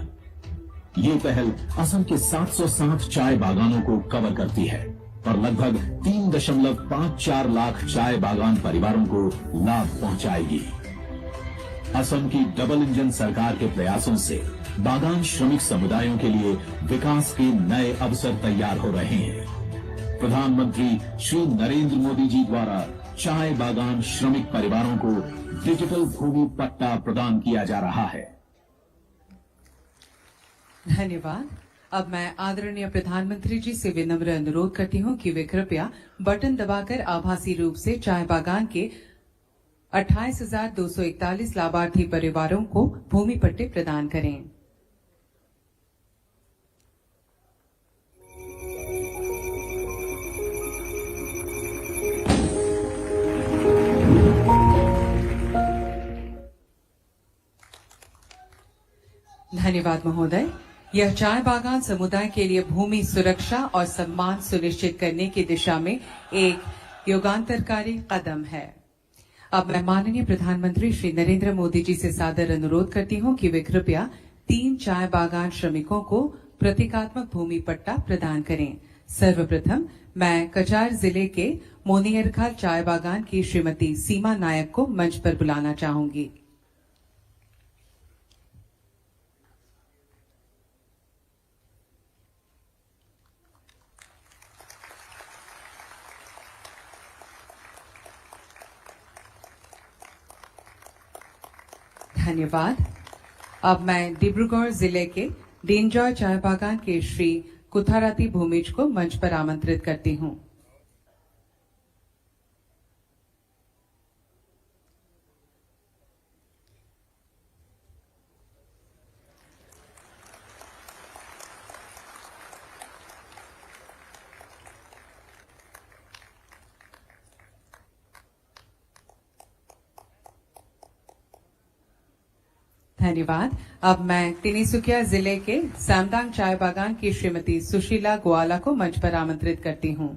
ये पहल असम के 760 चाय बागानों को कवर करती है और लगभग 3.54 लाख चाय बागान परिवारों को लाभ पहुंचाएगी। असम की डबल इंजन सरकार के प्रयासों से बागान श्रमिक समुदायों के लिए विकास के नए अवसर तैयार हो रहे हैं। प्रधानमंत्री श्री नरेंद्र मोदी जी द्वारा चाय बागान श्रमिक परिवारों को डिजिटल भूमि पट्टा प्रदान किया जा रहा है। धन्यवाद। अब मैं आदरणीय प्रधानमंत्री जी से विनम्र अनुरोध करती हूं कि वे कृपया बटन दबाकर आभासी रूप से चाय बागान के 28,241 लाभार्थी परिवारों को भूमि पट्टे प्रदान करें। धन्यवाद महोदय। यह चाय बागान समुदाय के लिए भूमि सुरक्षा और सम्मान सुनिश्चित करने की दिशा में एक युगांतरकारी कदम है। अब मैं माननीय प्रधानमंत्री श्री नरेंद्र मोदी जी से सादर अनुरोध करती हूं कि वे कृपया 3 चाय बागान श्रमिकों को प्रतीकात्मक भूमि पट्टा प्रदान करें। सर्वप्रथम मैं कचार जिले के मोनियरखाल चाय बागान की श्रीमती सीमा नायक को मंच पर बुलाना चाहूंगी। धन्यवाद। अब मैं डिब्रूगढ़ जिले के डेंजॉय चाय बागान के श्री कुथाराती भूमिज को मंच पर आमंत्रित करती हूं। धन्यवाद। अब मैं तिनिसुकिया जिले के सामदांग चाय बागान की श्रीमती सुशीला ग्वाला को मंच पर आमंत्रित करती हूं।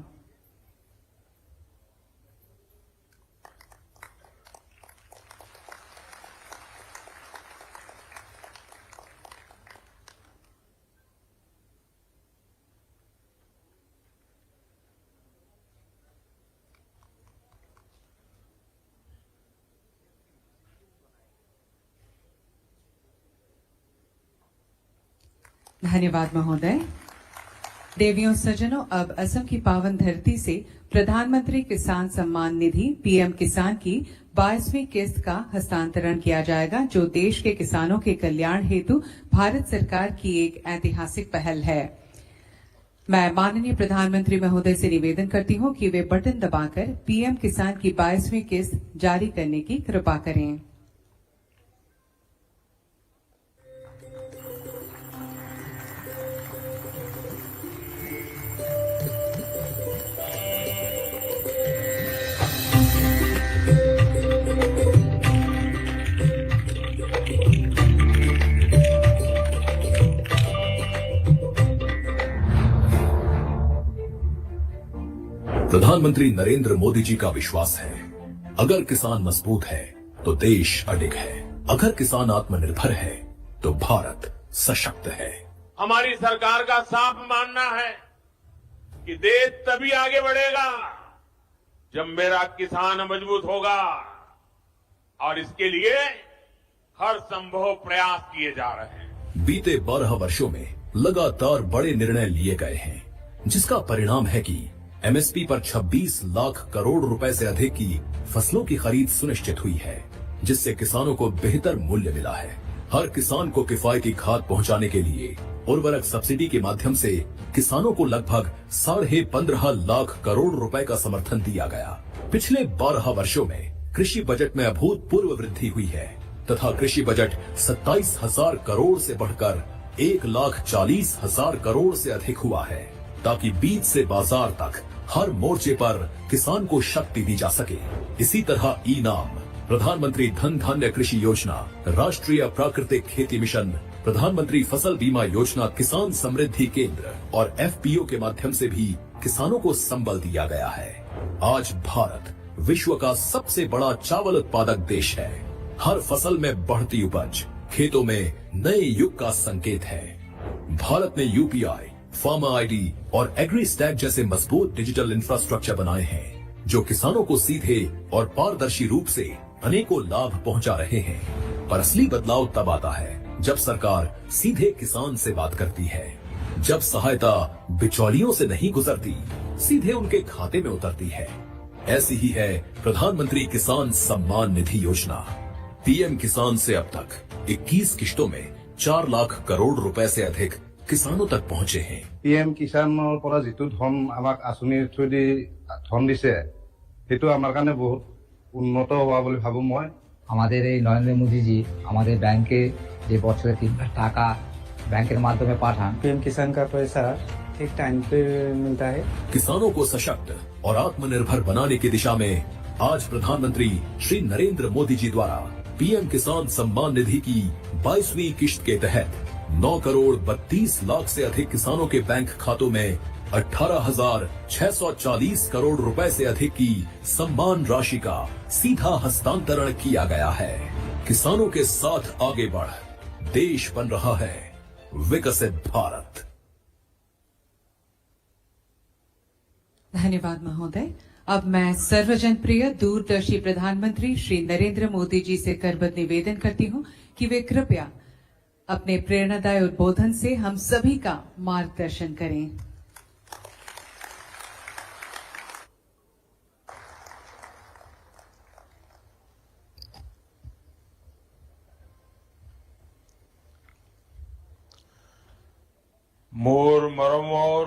धन्यवाद महोदय। देवियों सज्जनों, अब असम की पावन धरती से प्रधानमंत्री किसान सम्मान निधि पीएम किसान की 22वीं किस्त का हस्तांतरण किया जाएगा, जो देश के किसानों के कल्याण हेतु भारत सरकार की एक ऐतिहासिक पहल है। मैं माननीय प्रधानमंत्री महोदय से निवेदन करती हूं कि वे बटन दबाकर पीएम किसान की 22वीं किस्त जारी करने की कृपा करें। प्रधानमंत्री नरेंद्र मोदी जी का विश्वास है, अगर किसान मजबूत है तो देश अडिग है, अगर किसान आत्मनिर्भर है तो भारत सशक्त है। हमारी सरकार का साफ मानना है कि देश तभी आगे बढ़ेगा जब मेरा किसान मजबूत होगा, और इसके लिए हर संभव प्रयास किए जा रहे हैं। बीते 12 वर्षों में लगातार बड़े निर्णय लिए गए हैं, जिसका परिणाम है कि एमएसपी पर 26 लाख करोड़ रुपए से अधिक की फसलों की खरीद सुनिश्चित हुई है, जिससे किसानों को बेहतर मूल्य मिला है। हर किसान को किफायती खाद पहुंचाने के लिए उर्वरक सब्सिडी के माध्यम से किसानों को लगभग 15.5 लाख करोड़ रुपए का समर्थन दिया गया। पिछले 12 वर्षों में कृषि बजट में अभूतपूर्व वृद्धि हुई है तथा कृषि बजट 27,000 करोड़ से बढ़कर 1,40,000 करोड़ से अधिक हुआ है, ताकि बीज से बाजार तक हर मोर्चे पर किसान को शक्ति दी जा सके। इसी तरह ई-नाम, प्रधानमंत्री धन धान्य कृषि योजना, राष्ट्रीय प्राकृतिक खेती मिशन, प्रधानमंत्री फसल बीमा योजना, किसान समृद्धि केंद्र और एफपीओ के माध्यम से भी किसानों को संबल दिया गया है। आज भारत विश्व का सबसे बड़ा चावल उत्पादक देश है। हर फसल में बढ़ती उपज खेतों में नए युग का संकेत है। भारत ने यूपीआई, फार्मर आईडी और एग्री स्टैक जैसे मजबूत डिजिटल इंफ्रास्ट्रक्चर बनाए हैं, जो किसानों को सीधे और पारदर्शी रूप से अनेकों लाभ पहुंचा रहे हैं। पर असली बदलाव तब आता है जब सरकार सीधे किसान से बात करती है, जब सहायता बिचौलियों से नहीं गुजरती, सीधे उनके खाते में उतरती है। ऐसी ही है प्रधानमंत्री किसान सम्मान निधि योजना। पीएम किसान से अब तक 21 किश्तों में 4 लाख करोड़ रुपए से अधिक किसानों तक पहुंचे हैं। पीएम किसाনৰ পৰা যিটো ধন আমাক আঁচনিৰ থ্ৰুদি ধন দিছে, সেইটো আমাৰ কাৰণে বহুত উন্নত হোৱা বুলি ভাবো মই। আমাদের এই নরেন্দ্র মোদীজি আমাদের ব্যাংকে যে বছরে 3 টাকা ব্যাংকের মাধ্যমে পাঠান, पीएम किसान का पैसा एक टाइम पे मिलता है। किसानों को सशक्त और आत्मनिर्भर बनाने की दिशा में आज प्रधानमंत्री श्री नरेंद्र मोदी जी द्वारा पीएम किसान सम्मान निधि की 22वीं किश्त के तहत 9 करोड़ 32 लाख से अधिक किसानों के बैंक खातों में 18,640 करोड़ रुपए से अधिक की सम्मान राशि का सीधा हस्तांतरण किया गया है। किसानों के साथ आगे बढ़ देश बन रहा है विकसित भारत। धन्यवाद महोदय। अब मैं सर्वजन प्रिय दूरदर्शी प्रधानमंत्री श्री नरेंद्र मोदी जी से करबद्ध निवेदन करती हूं कि वे कृपया अपने प्रेरणादायी उद्बोधन से हम सभी का मार्गदर्शन करें। मोर मरमोर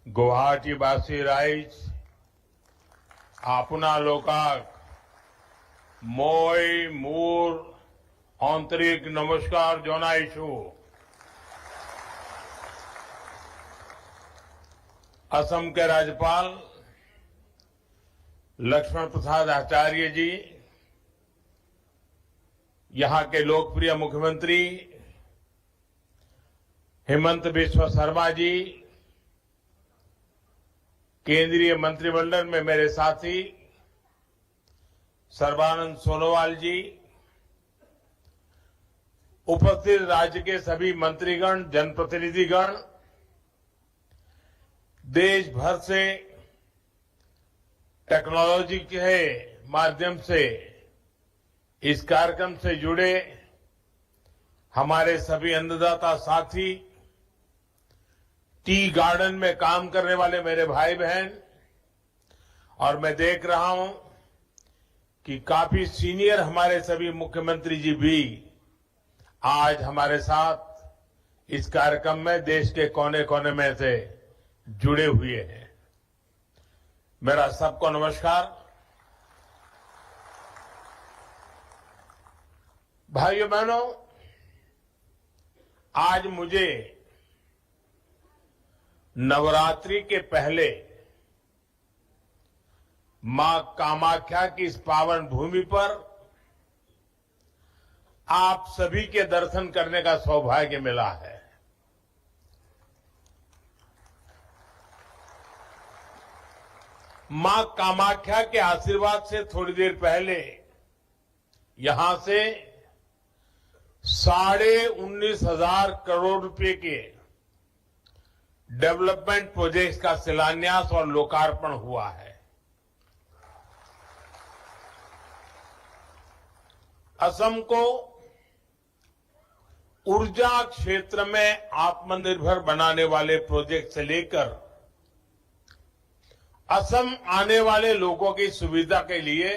गुवाहाटीबासी राइज आपना लोकाक মই মোৰ आंतरिक नमस्कार जनाइछु। असम के राज्यपाल लक्ष्मण प्रसाद आचार्य जी, यहां के लोकप्रिय मुख्यमंत्री हेमंत बिस्वा शर्मा जी, केंद्रीय मंत्रिमंडल में मेरे साथी सर्बानंद सोनोवाल जी, उपस्थित राज्य के सभी मंत्रीगण, जनप्रतिनिधिगण, देश भर से टेक्नोलॉजी के माध्यम से इस कार्यक्रम से जुड़े हमारे सभी अन्नदाता साथी, टी गार्डन में काम करने वाले मेरे भाई बहन, और मैं देख रहा हूं कि काफी सीनियर हमारे सभी मुख्यमंत्री जी भी आज हमारे साथ इस कार्यक्रम में देश के कोने कोने में से जुड़े हुए हैं। मेरा सबको नमस्कार। भाइयों बहनों, आज मुझे नवरात्रि के पहले मां कामाख्या की इस पावन भूमि पर आप सभी के दर्शन करने का सौभाग्य मिला है। मां कामाख्या के आशीर्वाद से थोड़ी देर पहले यहां से 19,500 करोड़ रुपए के डेवलपमेंट प्रोजेक्ट्स का शिलान्यास और लोकार्पण हुआ है। असम को ऊर्जा क्षेत्र में आत्मनिर्भर बनाने वाले प्रोजेक्ट से लेकर असम आने वाले लोगों की सुविधा के लिए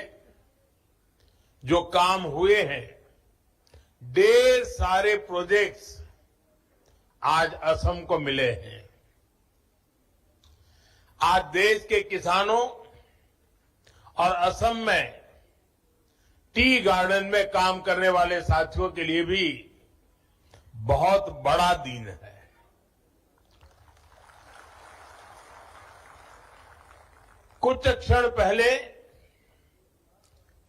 जो काम हुए हैं, ढेर सारे प्रोजेक्ट्स आज असम को मिले हैं। आज देश के किसानों और असम में टी गार्डन में काम करने वाले साथियों के लिए भी बहुत बड़ा दिन है। कुछ क्षण पहले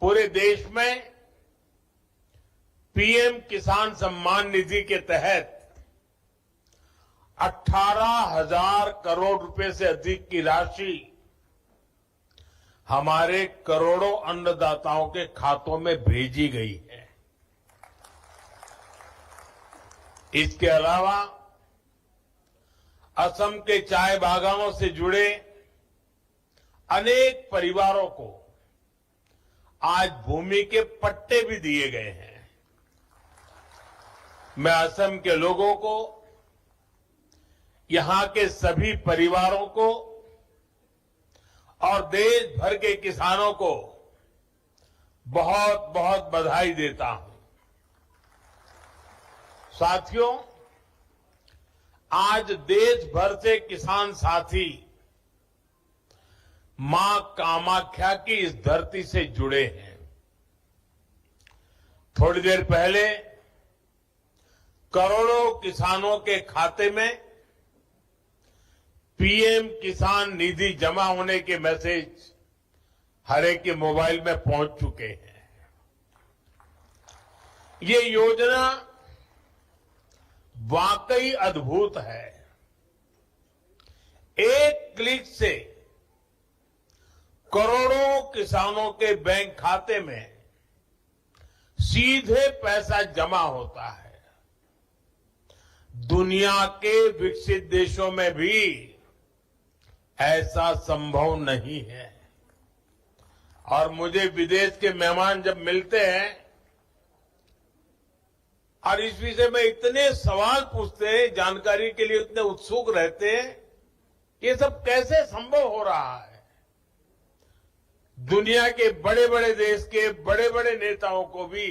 पूरे देश में पीएम किसान सम्मान निधि के तहत 18,000 करोड़ रुपए से अधिक की राशि हमारे करोड़ों अन्नदाताओं के खातों में भेजी गई है। इसके अलावा असम के चाय बागानों से जुड़े अनेक परिवारों को आज भूमि के पट्टे भी दिए गए हैं। मैं असम के लोगों को, यहां के सभी परिवारों को और देश भर के किसानों को बहुत बहुत बधाई देता हूं। साथियों, आज देश भर से किसान साथी मां कामाख्या की इस धरती से जुड़े हैं। थोड़ी देर पहले करोड़ों किसानों के खाते में पीएम किसान निधि जमा होने के मैसेज हर एक के मोबाइल में पहुंच चुके हैं। ये योजना वाकई अद्भुत है। एक क्लिक से करोड़ों किसानों के बैंक खाते में सीधे पैसा जमा होता है। दुनिया के विकसित देशों में भी ऐसा संभव नहीं है। और मुझे विदेश के मेहमान जब मिलते हैं और इस विषय में इतने सवाल पूछते हैं, जानकारी के लिए इतने उत्सुक रहते हैं, ये सब कैसे संभव हो रहा है। दुनिया के बड़े बड़े देश के बड़े बड़े नेताओं को भी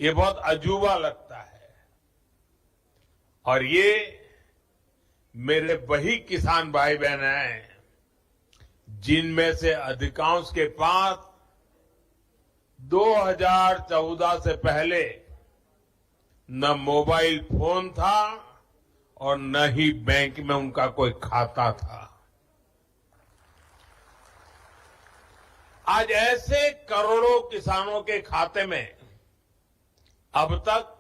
ये बहुत अजूबा लगता है। और ये मेरे वही किसान भाई बहन हैं जिनमें से अधिकांश के पास 2014 से पहले न मोबाइल फोन था और न ही बैंक में उनका कोई खाता था। आज ऐसे करोड़ों किसानों के खाते में अब तक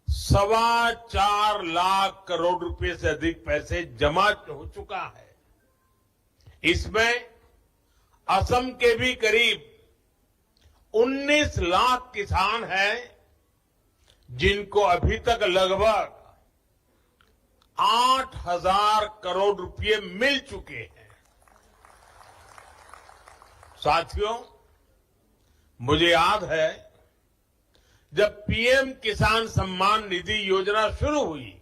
4.25 लाख करोड़ रुपए से अधिक पैसे जमा हो चुका है। इसमें असम के भी करीब 19 लाख किसान हैं जिनको अभी तक लगभग 8,000 करोड़ रुपए मिल चुके हैं। साथियों, मुझे याद है जब पीएम किसान सम्मान निधि योजना शुरू हुई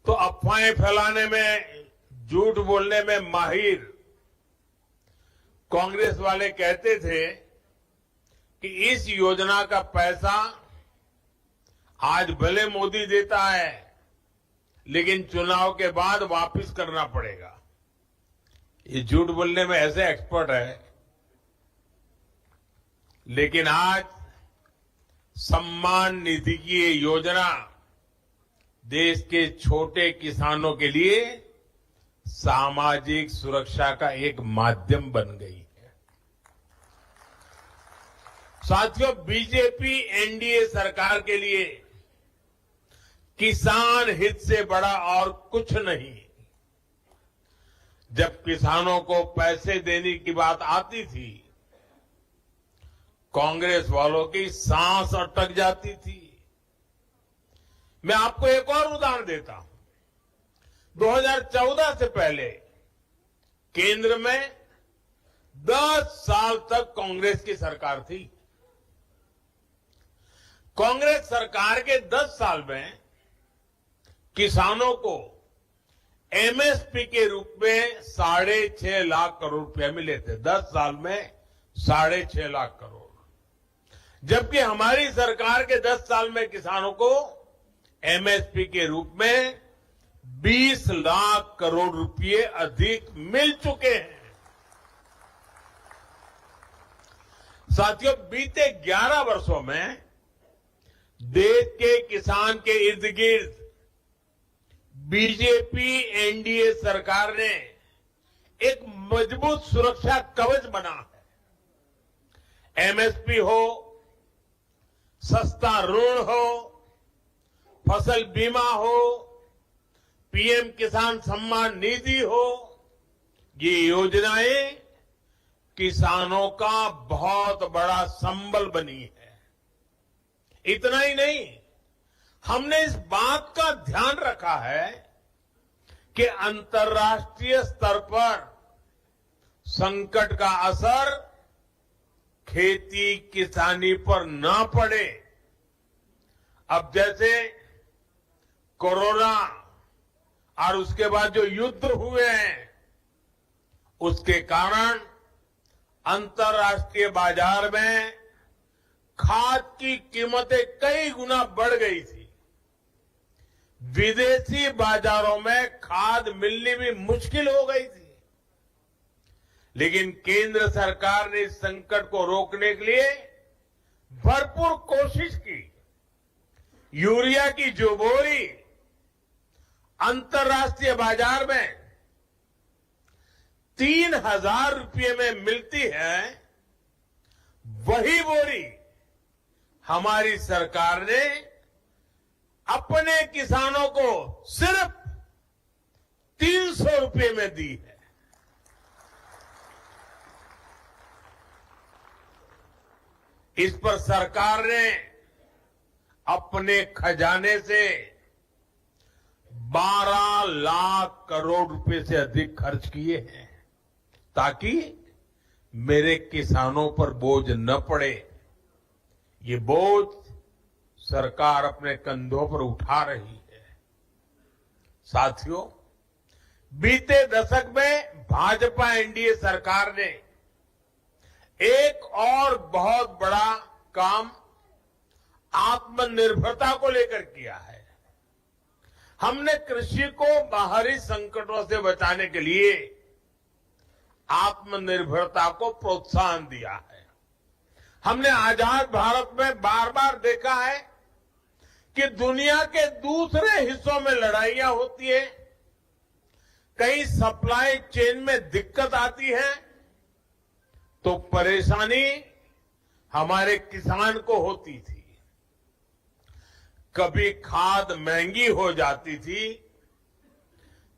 तो अफवाहें फैलाने में, झूठ बोलने में माहिर कांग्रेस वाले कहते थे कि इस योजना का पैसा आज भले मोदी देता है लेकिन चुनाव के बाद वापस करना पड़ेगा। ये झूठ बोलने में ऐसे एक्सपर्ट है। लेकिन आज सम्मान निधि की ये योजना देश के छोटे किसानों के लिए सामाजिक सुरक्षा का एक माध्यम बन गई है। साथियों, बीजेपी एनडीए सरकार के लिए किसान हित से बड़ा और कुछ नहीं। जब किसानों को पैसे देने की बात आती थी, कांग्रेस वालों की सांस अटक जाती थी। मैं आपको एक और उदाहरण देता हूं। 2014 से पहले केंद्र में 10 साल तक कांग्रेस की सरकार थी। कांग्रेस सरकार के 10 साल में किसानों को एमएसपी के रूप में 6.5 लाख करोड़ रुपए मिले थे। 10 साल में 6.5 लाख करोड़, जबकि हमारी सरकार के 10 साल में किसानों को एमएसपी के रूप में 20 लाख करोड़ रुपए अधिक मिल चुके हैं। साथियों, बीते 11 वर्षों में देश के किसान के इर्द गिर्द बीजेपी एनडीए सरकार ने एक मजबूत सुरक्षा कवच बना है। एमएसपी हो, सस्ता ऋण हो, फसल बीमा हो, पीएम किसान सम्मान निधि हो, ये योजनाएं किसानों का बहुत बड़ा संबल बनी है। इतना ही नहीं, हमने इस बात का ध्यान रखा है कि अंतर्राष्ट्रीय स्तर पर संकट का असर खेती किसानी पर न पड़े। अब जैसे कोरोना और उसके बाद जो युद्ध हुए हैं, उसके कारण अंतर्राष्ट्रीय बाजार में खाद की कीमतें कई गुना बढ़ गई थी। विदेशी बाजारों में खाद मिलनी भी मुश्किल हो गई थी। लेकिन केंद्र सरकार ने इस संकट को रोकने के लिए भरपूर कोशिश की। यूरिया की जो बोरी अंतर्राष्ट्रीय बाजार में 3,000 रुपये में मिलती है, वही बोरी हमारी सरकार ने अपने किसानों को सिर्फ 300 रुपये में दी है। इस पर सरकार ने अपने खजाने से 12 लाख करोड़ रुपए से अधिक खर्च किए हैं, ताकि मेरे किसानों पर बोझ न पड़े। ये बोझ सरकार अपने कंधों पर उठा रही है। साथियों, बीते दशक में भाजपा एनडीए सरकार ने एक और बहुत बड़ा काम आत्मनिर्भरता को लेकर किया है। हमने कृषि को बाहरी संकटों से बचाने के लिए आत्मनिर्भरता को प्रोत्साहन दिया है। हमने आजाद भारत में बार बार देखा है कि दुनिया के दूसरे हिस्सों में लड़ाइयां होती है, कहीं सप्लाई चेन में दिक्कत आती है, तो परेशानी हमारे किसान को होती थी। कभी खाद महंगी हो जाती थी,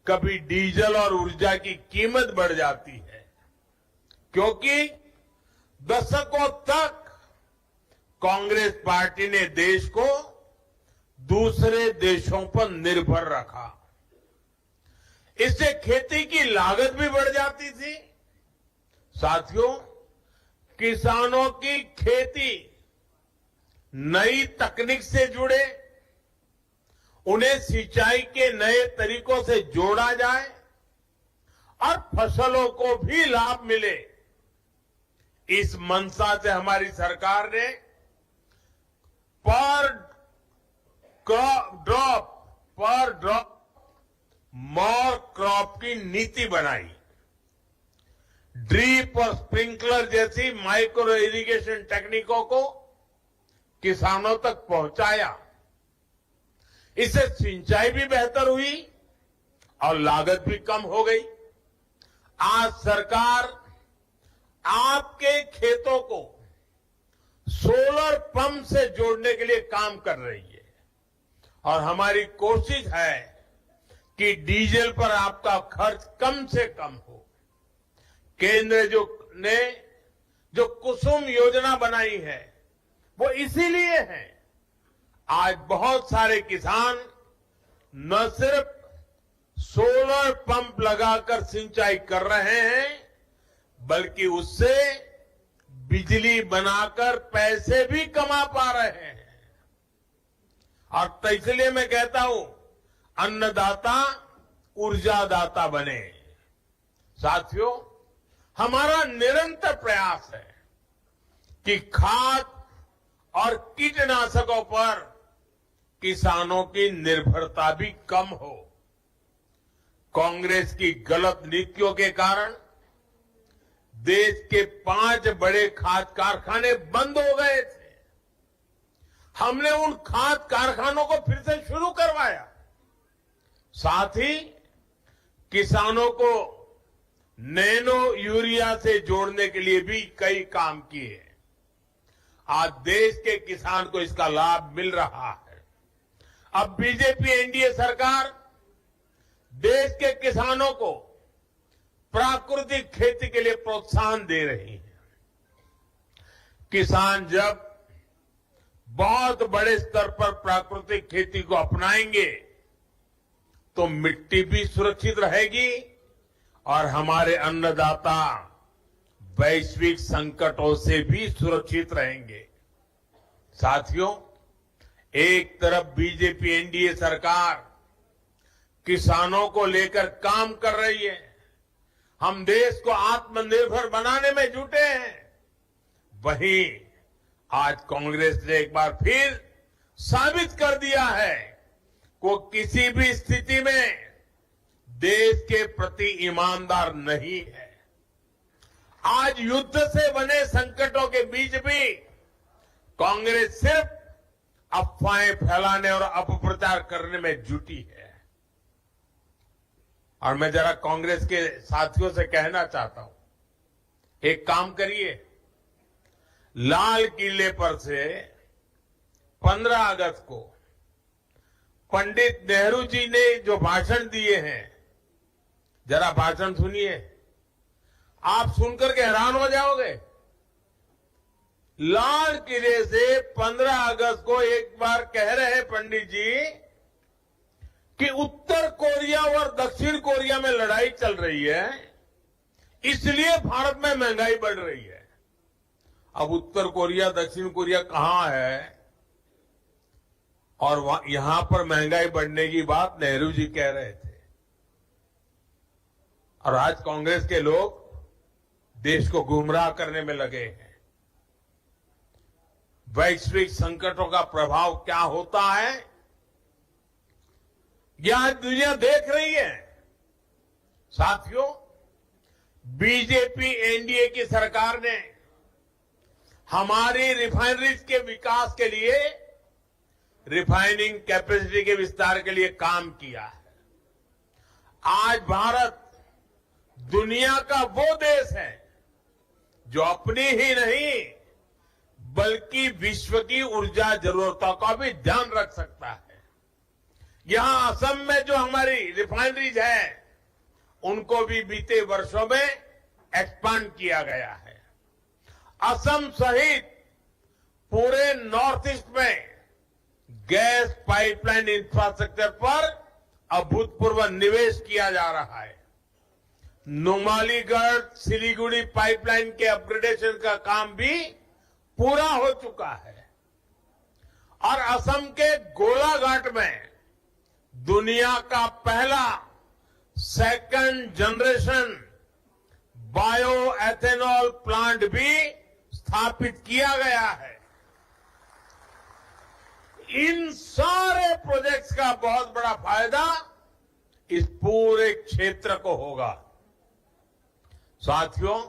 कभी डीजल और ऊर्जा की कीमत बढ़ जाती है, क्योंकि दशकों तक कांग्रेस पार्टी ने देश को दूसरे देशों पर निर्भर रखा। इससे खेती की लागत भी बढ़ जाती थी। साथियों, किसानों की खेती नई तकनीक से जुड़े, उन्हें सिंचाई के नए तरीकों से जोड़ा जाए और फसलों को भी लाभ मिले, इस मंशा से हमारी सरकार ने पर ड्रॉप मोर क्रॉप की नीति बनाई। ड्रिप और स्प्रिंकलर जैसी माइक्रो इरिगेशन टेक्निकों को किसानों तक पहुंचाया। इससे सिंचाई भी बेहतर हुई और लागत भी कम हो गई। आज सरकार आपके खेतों को सोलर पंप से जोड़ने के लिए काम कर रही है और हमारी कोशिश है कि डीजल पर आपका खर्च कम से कम हो। केंद्र ने जो कुसुम योजना बनाई है वो इसीलिए है। आज बहुत सारे किसान न सिर्फ सोलर पंप लगाकर सिंचाई कर रहे हैं, बल्कि उससे बिजली बनाकर पैसे भी कमा पा रहे हैं। और तो इसलिए मैं कहता हूं, अन्नदाता ऊर्जादाता बने। साथियों, हमारा निरंतर प्रयास है कि खाद और कीटनाशकों पर किसानों की निर्भरता भी कम हो। कांग्रेस की गलत नीतियों के कारण देश के 5 बड़े खाद कारखाने बंद हो गए थे। हमने उन खाद कारखानों को फिर से शुरू करवाया। साथ ही किसानों को नैनो यूरिया से जोड़ने के लिए भी कई काम किए। आज देश के किसान को इसका लाभ मिल रहा है। अब बीजेपी एनडीए सरकार देश के किसानों को प्राकृतिक खेती के लिए प्रोत्साहन दे रही है। किसान जब बहुत बड़े स्तर पर प्राकृतिक खेती को अपनाएंगे तो मिट्टी भी सुरक्षित रहेगी और हमारे अन्नदाता वैश्विक संकटों से भी सुरक्षित रहेंगे। साथियों, एक तरफ बीजेपी एनडीए सरकार किसानों को लेकर काम कर रही है, हम देश को आत्मनिर्भर बनाने में जुटे हैं। वहीं आज कांग्रेस ने एक बार फिर साबित कर दिया है वो किसी भी स्थिति में देश के प्रति ईमानदार नहीं है। आज युद्ध से बने संकटों के बीच भी कांग्रेस सिर्फ अफवाहें फैलाने और अपप्रचार करने में जुटी है। और मैं जरा कांग्रेस के साथियों से कहना चाहता हूं, एक काम करिए, लाल किले पर से 15 अगस्त को पंडित नेहरू जी ने जो भाषण दिए हैं, जरा भाषण सुनिए, आप सुनकर के हैरान हो जाओगे। लाल किले से 15 अगस्त को एक बार कह रहे हैं पंडित जी कि उत्तर कोरिया और दक्षिण कोरिया में लड़ाई चल रही है, इसलिए भारत में महंगाई बढ़ रही है। अब उत्तर कोरिया दक्षिण कोरिया कहां है और यहां पर महंगाई बढ़ने की बात नेहरू जी कह रहे थे। और आज कांग्रेस के लोग देश को गुमराह करने में लगे हैं। वैश्विक संकटों का प्रभाव क्या होता है, यह दुनिया देख रही है। साथियों, बीजेपी एनडीए की सरकार ने हमारी रिफाइनरीज के विकास के लिए, रिफाइनिंग कैपेसिटी के विस्तार के लिए काम किया है। आज भारत दुनिया का वो देश है जो अपनी ही नहीं बल्कि विश्व की ऊर्जा जरूरतों का भी ध्यान रख सकता है। यहां असम में जो हमारी रिफाइनरीज है उनको भी बीते वर्षों में एक्सपांड किया गया है। असम सहित पूरे नॉर्थ ईस्ट में गैस पाइपलाइन इंफ्रास्ट्रक्चर पर अभूतपूर्व निवेश किया जा रहा है। नुमालीगढ़ सिलीगुड़ी पाइपलाइन के अपग्रेडेशन का काम भी पूरा हो चुका है और असम के गोलाघाट में दुनिया का पहला second generation bio ethanol plant भी स्थापित किया गया है। इन सारे प्रोजेक्ट्स का बहुत बड़ा फायदा इस पूरे क्षेत्र को होगा। साथियों,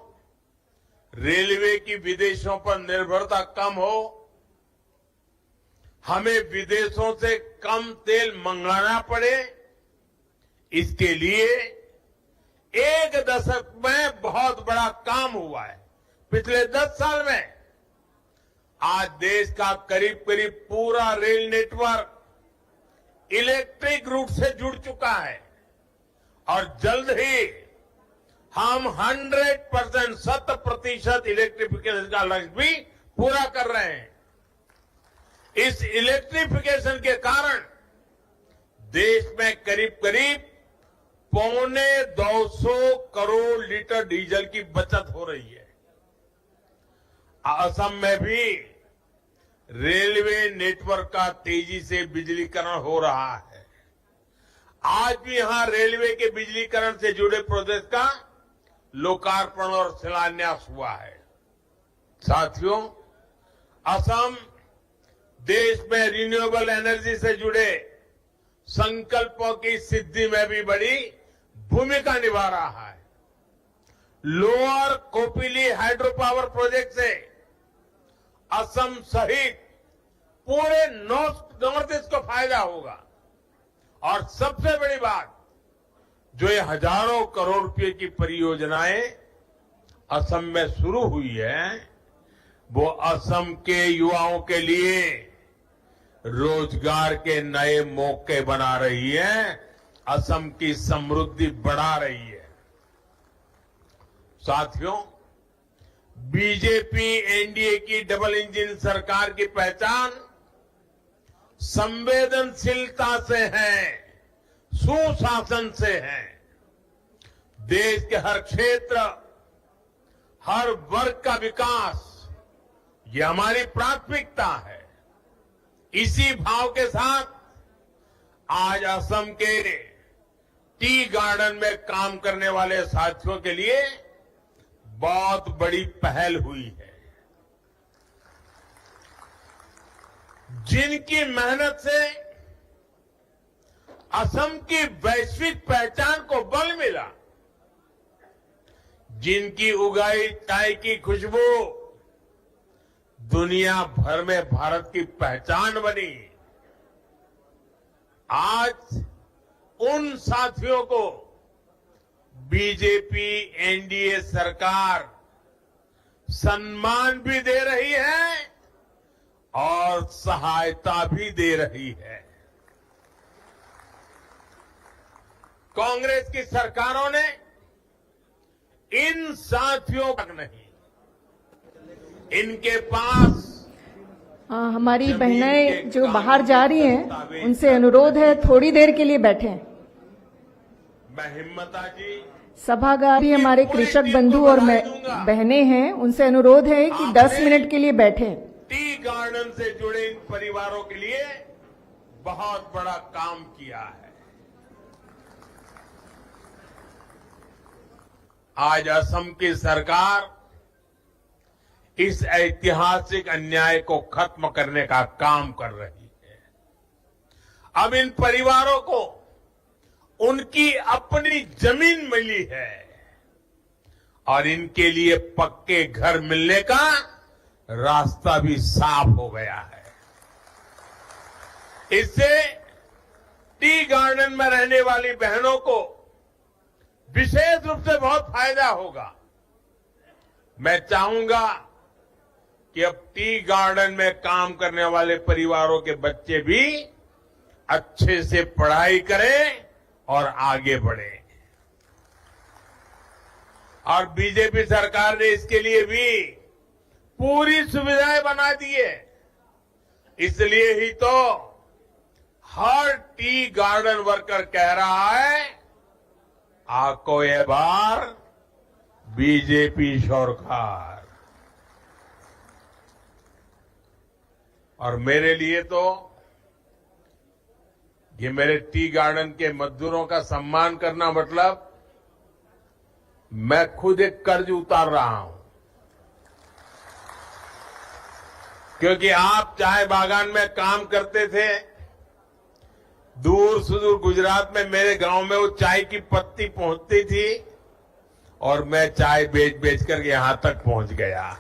रेलवे की विदेशों पर निर्भरता कम हो, हमें विदेशों से कम तेल मंगाना पड़े, इसके लिए 1 दशक में बहुत बड़ा काम हुआ है। पिछले 10 साल में आज देश का करीब करीब पूरा रेल नेटवर्क इलेक्ट्रिक रूट से जुड़ चुका है। और जल्द ही हम 100% 100% इलेक्ट्रिफिकेशन का लक्ष्य भी पूरा कर रहे हैं। इस इलेक्ट्रिफिकेशन के कारण देश में करीब करीब 250 करोड़ लीटर डीजल की बचत हो रही है। असम में भी रेलवे नेटवर्क का तेजी से बिजलीकरण हो रहा है। आज भी यहां रेलवे के बिजलीकरण से जुड़े प्रोजेक्ट का लोकार्पण और शिलान्यास हुआ है। साथियों, असम देश में रिन्यूएबल एनर्जी से जुड़े संकल्पों की सिद्धि में भी बड़ी भूमिका निभा रहा है। Lower Kopili hydro power project से असम सहित पूरे नॉर्थ ईस्ट को फायदा होगा। और सबसे बड़ी बात, जो ये हजारों करोड़ रुपए की परियोजनाएं असम में शुरू हुई है, वो असम के युवाओं के लिए रोजगार के नए मौके बना रही है, असम की समृद्धि बढ़ा रही है। साथियों, बीजेपी एनडीए की डबल इंजन सरकार की पहचान संवेदनशीलता से है, सुशासन से है। देश के हर क्षेत्र, हर वर्ग का विकास, ये हमारी प्राथमिकता है। इसी भाव के साथ आज असम के टी गार्डन में काम करने वाले साथियों के लिए बहुत बड़ी पहल हुई है। जिनकी मेहनत से असम की वैश्विक पहचान को बल मिला, जिनकी उगाई चाय की खुशबू दुनिया भर में भारत की पहचान बनी, आज उन साथियों को बीजेपी एनडीए सरकार सम्मान भी दे रही है और सहायता भी दे रही है। कांग्रेस की सरकारों ने इन साथियों तक नहीं, इनके पास हमारी बहनें जो बाहर जा रही हैं, उनसे अनुरोध है थोड़ी देर के लिए बैठें। मैं हिम्मता जी, सभागार भी हमारे कृषक बंधु और बहनें हैं, उनसे अनुरोध है कि 10 मिनट के लिए बैठें। टी गार्डन से जुड़े इन परिवारों के लिए बहुत बड़ा काम किया है। आज असम की सरकार इस ऐतिहासिक अन्याय को खत्म करने का काम कर रही है। अब इन परिवारों को उनकी अपनी जमीन मिली है और इनके लिए पक्के घर मिलने का रास्ता भी साफ हो गया है। इससे टी गार्डन में रहने वाली बहनों को विशेष रूप से बहुत फायदा होगा। मैं चाहूंगा कि अब टी गार्डन में काम करने वाले परिवारों के बच्चे भी अच्छे से पढ़ाई करें और आगे बढ़े। और बीजेपी सरकार ने इसके लिए भी पूरी सुविधाएं बना दी है। इसलिए ही तो हर टी गार्डन वर्कर कह रहा है, आको ये बार बीजेपी सरकार। और मेरे लिए तो ये मेरे टी गार्डन के मजदूरों का सम्मान करना मतलब मैं खुद एक कर्ज उतार रहा हूं, क्योंकि आप चाय बागान में काम करते थे। दूर सुदूर गुजरात में मेरे गांव में वो चाय की पत्ती पहुंचती थी और मैं चाय बेच बेच कर यहां तक पहुंच गया।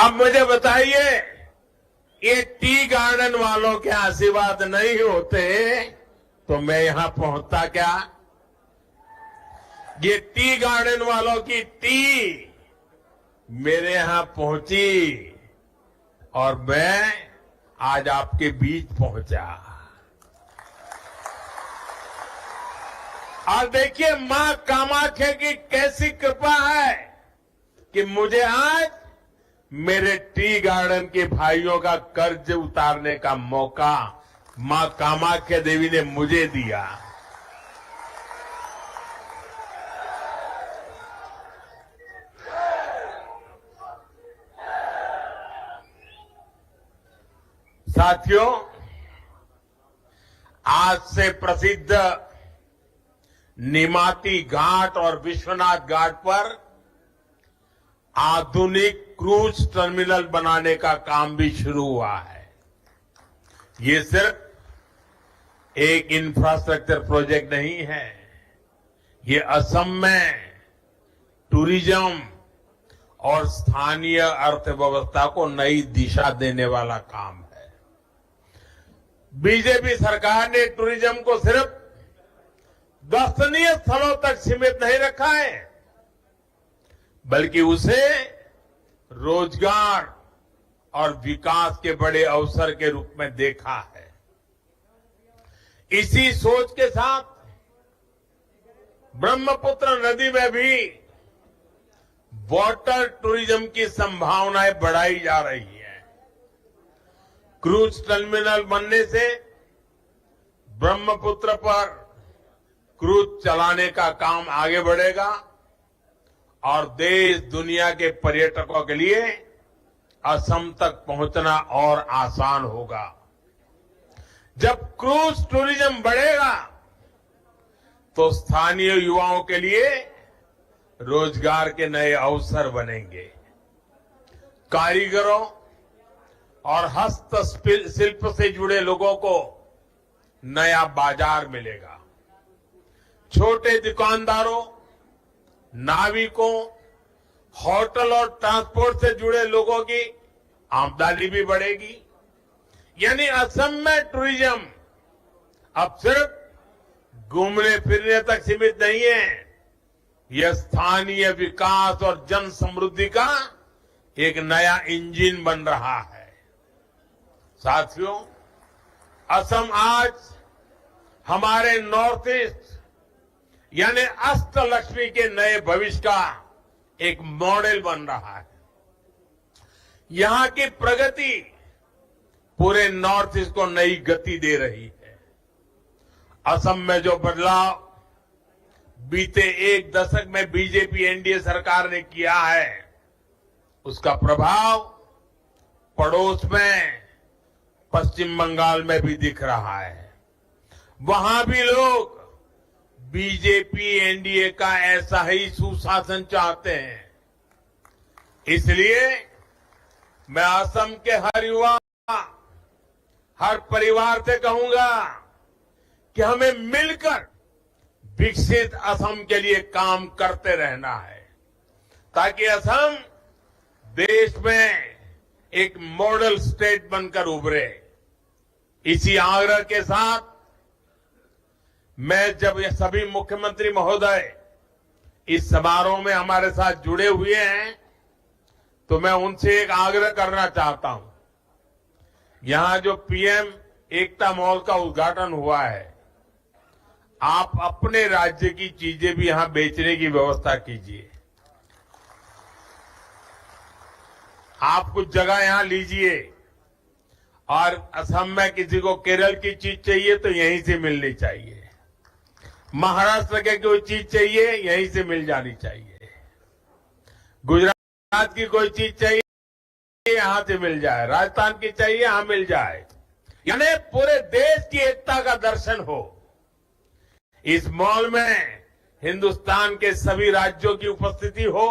अब मुझे बताइए, ये टी गार्डन वालों के आशीर्वाद नहीं होते तो मैं यहां पहुंचता क्या? ये टी गार्डन वालों की टी मेरे यहां पहुंची और मैं आज आपके बीच पहुंचा। और देखिए मां कामाख्या की कैसी कृपा है कि मुझे आज मेरे टी गार्डन के भाइयों का कर्ज उतारने का मौका मां कामाख्या देवी ने मुझे दिया। साथियों, आज से प्रसिद्ध निमाती घाट और विश्वनाथ घाट पर आधुनिक क्रूज टर्मिनल बनाने का काम भी शुरू हुआ है। ये सिर्फ एक इंफ्रास्ट्रक्चर प्रोजेक्ट नहीं है, ये असम में टूरिज्म और स्थानीय अर्थव्यवस्था को नई दिशा देने वाला काम है। बीजेपी सरकार ने टूरिज्म को सिर्फ दर्शनीय स्थलों तक सीमित नहीं रखा है, बल्कि उसे रोजगार और विकास के बड़े अवसर के रूप में देखा है। इसी सोच के साथ ब्रह्मपुत्र नदी में भी वाटर टूरिज्म की संभावनाएं बढ़ाई जा रही है। क्रूज टर्मिनल बनने से ब्रह्मपुत्र पर क्रूज चलाने का काम आगे बढ़ेगा और देश दुनिया के पर्यटकों के लिए असम तक पहुंचना और आसान होगा। जब क्रूज टूरिज्म बढ़ेगा तो स्थानीय युवाओं के लिए रोजगार के नए अवसर बनेंगे। कारीगरों और हस्तशिल्प से जुड़े लोगों को नया बाजार मिलेगा। छोटे दुकानदारों, नाविकों, होटल और ट्रांसपोर्ट से जुड़े लोगों की आमदनी भी बढ़ेगी। यानी असम में टूरिज्म अब सिर्फ घूमने फिरने तक सीमित नहीं है, यह स्थानीय विकास और जन समृद्धि का एक नया इंजन बन रहा है। साथियों, असम आज हमारे नॉर्थ ईस्ट यानी अष्टलक्ष्मी के नए भविष्य का एक मॉडल बन रहा है। यहां की प्रगति पूरे नॉर्थ ईस्ट को नई गति दे रही है। असम में जो बदलाव बीते एक दशक में बीजेपी एनडीए सरकार ने किया है, उसका प्रभाव पड़ोस में पश्चिम बंगाल में भी दिख रहा है। वहां भी लोग बीजेपी एनडीए का ऐसा ही सुशासन चाहते हैं। इसलिए मैं असम के हर युवा, हर परिवार से कहूंगा कि हमें मिलकर विकसित असम के लिए काम करते रहना है, ताकि असम देश में एक मॉडल स्टेट बनकर उभरे। इसी आग्रह के साथ मैं जब ये सभी मुख्यमंत्री महोदय इस समारोह में हमारे साथ जुड़े हुए हैं, तो मैं उनसे एक आग्रह करना चाहता हूं। यहां जो पीएम एकता मॉल का उद्घाटन हुआ है, आप अपने राज्य की चीजें भी यहां बेचने की व्यवस्था कीजिए। आप कुछ जगह यहां लीजिए और असम में किसी को केरल की चीज चाहिए तो यहीं से मिलनी चाहिए, महाराष्ट्र के कोई चीज चाहिए यहीं से मिल जानी चाहिए, गुजरात की कोई चीज चाहिए यहां से मिल जाए, राजस्थान की चाहिए यहां मिल जाए। यानी पूरे देश की एकता का दर्शन हो। इस मॉल में हिंदुस्तान के सभी राज्यों की उपस्थिति हो।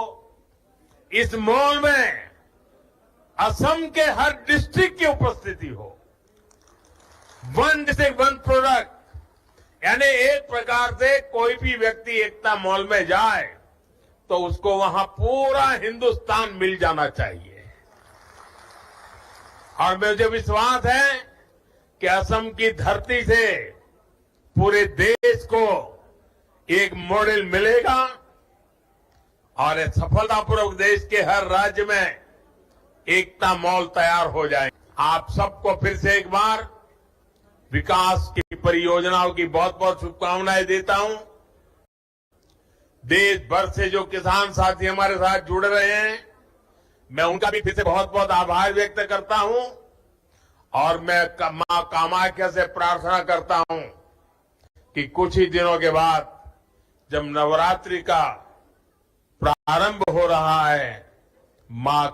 इस मॉल में असम के हर डिस्ट्रिक्ट की उपस्थिति हो। वन डिस्ट्रिक्ट वन प्रोडक्ट, यानी एक प्रकार से कोई भी व्यक्ति एकता मॉल में जाए तो उसको वहां पूरा हिंदुस्तान मिल जाना चाहिए। और मुझे विश्वास है कि असम की धरती से पूरे देश को एक मॉडल मिलेगा और सफलतापूर्वक देश के हर राज्य में एकता मॉल तैयार हो जाए। आप सबको फिर से एक बार विकास की परियोजनाओं की बहुत बहुत शुभकामनाएं देता हूं। देश भर से जो किसान साथी हमारे साथ जुड़ रहे हैं, मैं उनका भी फिर से बहुत बहुत आभार व्यक्त करता हूं और मैं मां कामाख्या से प्रार्थना करता हूं कि कुछ ही दिनों के बाद जब नवरात्रि का प्रारंभ हो रहा है, मां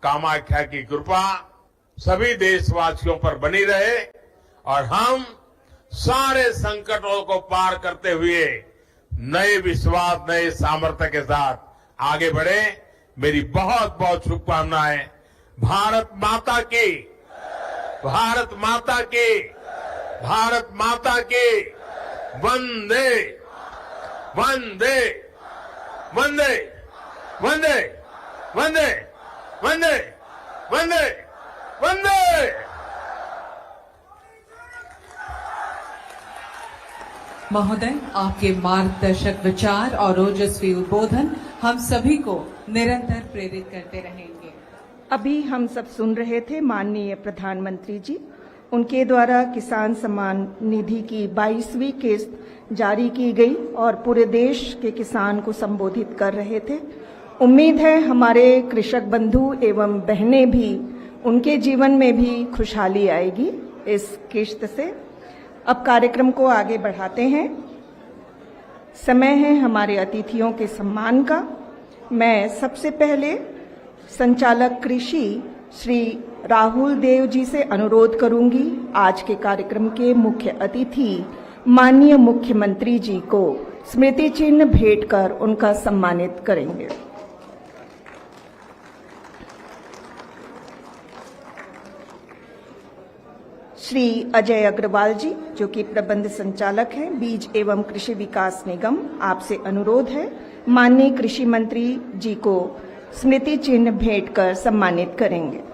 कामाख्या की कृपा सभी देशवासियों पर बनी रहे और हम सारे संकटों को पार करते हुए नए विश्वास, नए सामर्थ्य के साथ आगे बढ़े। मेरी बहुत बहुत शुभकामनाएं। भारत माता की, भारत माता की, भारत माता की। वंदे वंदे वंदे वंदे वंदे वंदे वंदे वंदे। महोदय, आपके मार्गदर्शक विचार और ओजस्वी उद्बोधन हम सभी को निरंतर प्रेरित करते रहेंगे। अभी हम सब सुन रहे थे माननीय प्रधानमंत्री जी, उनके द्वारा किसान सम्मान निधि की 22वीं किस्त जारी की गई और पूरे देश के किसान को संबोधित कर रहे थे। उम्मीद है हमारे कृषक बंधु एवं बहनें भी, उनके जीवन में भी खुशहाली आएगी इस किस्त से। अब कार्यक्रम को आगे बढ़ाते हैं। समय है हमारे अतिथियों के सम्मान का। मैं सबसे पहले संचालक कृषि श्री राहुल देव जी से अनुरोध करूंगी आज के कार्यक्रम के मुख्य अतिथि माननीय मुख्यमंत्री जी को स्मृति चिन्ह भेंट कर उनका सम्मानित करेंगे। श्री अजय अग्रवाल जी, जो कि प्रबंध संचालक हैं बीज एवं कृषि विकास निगम, आपसे अनुरोध है माननीय कृषि मंत्री जी को स्मृति चिन्ह भेंट कर सम्मानित करेंगे।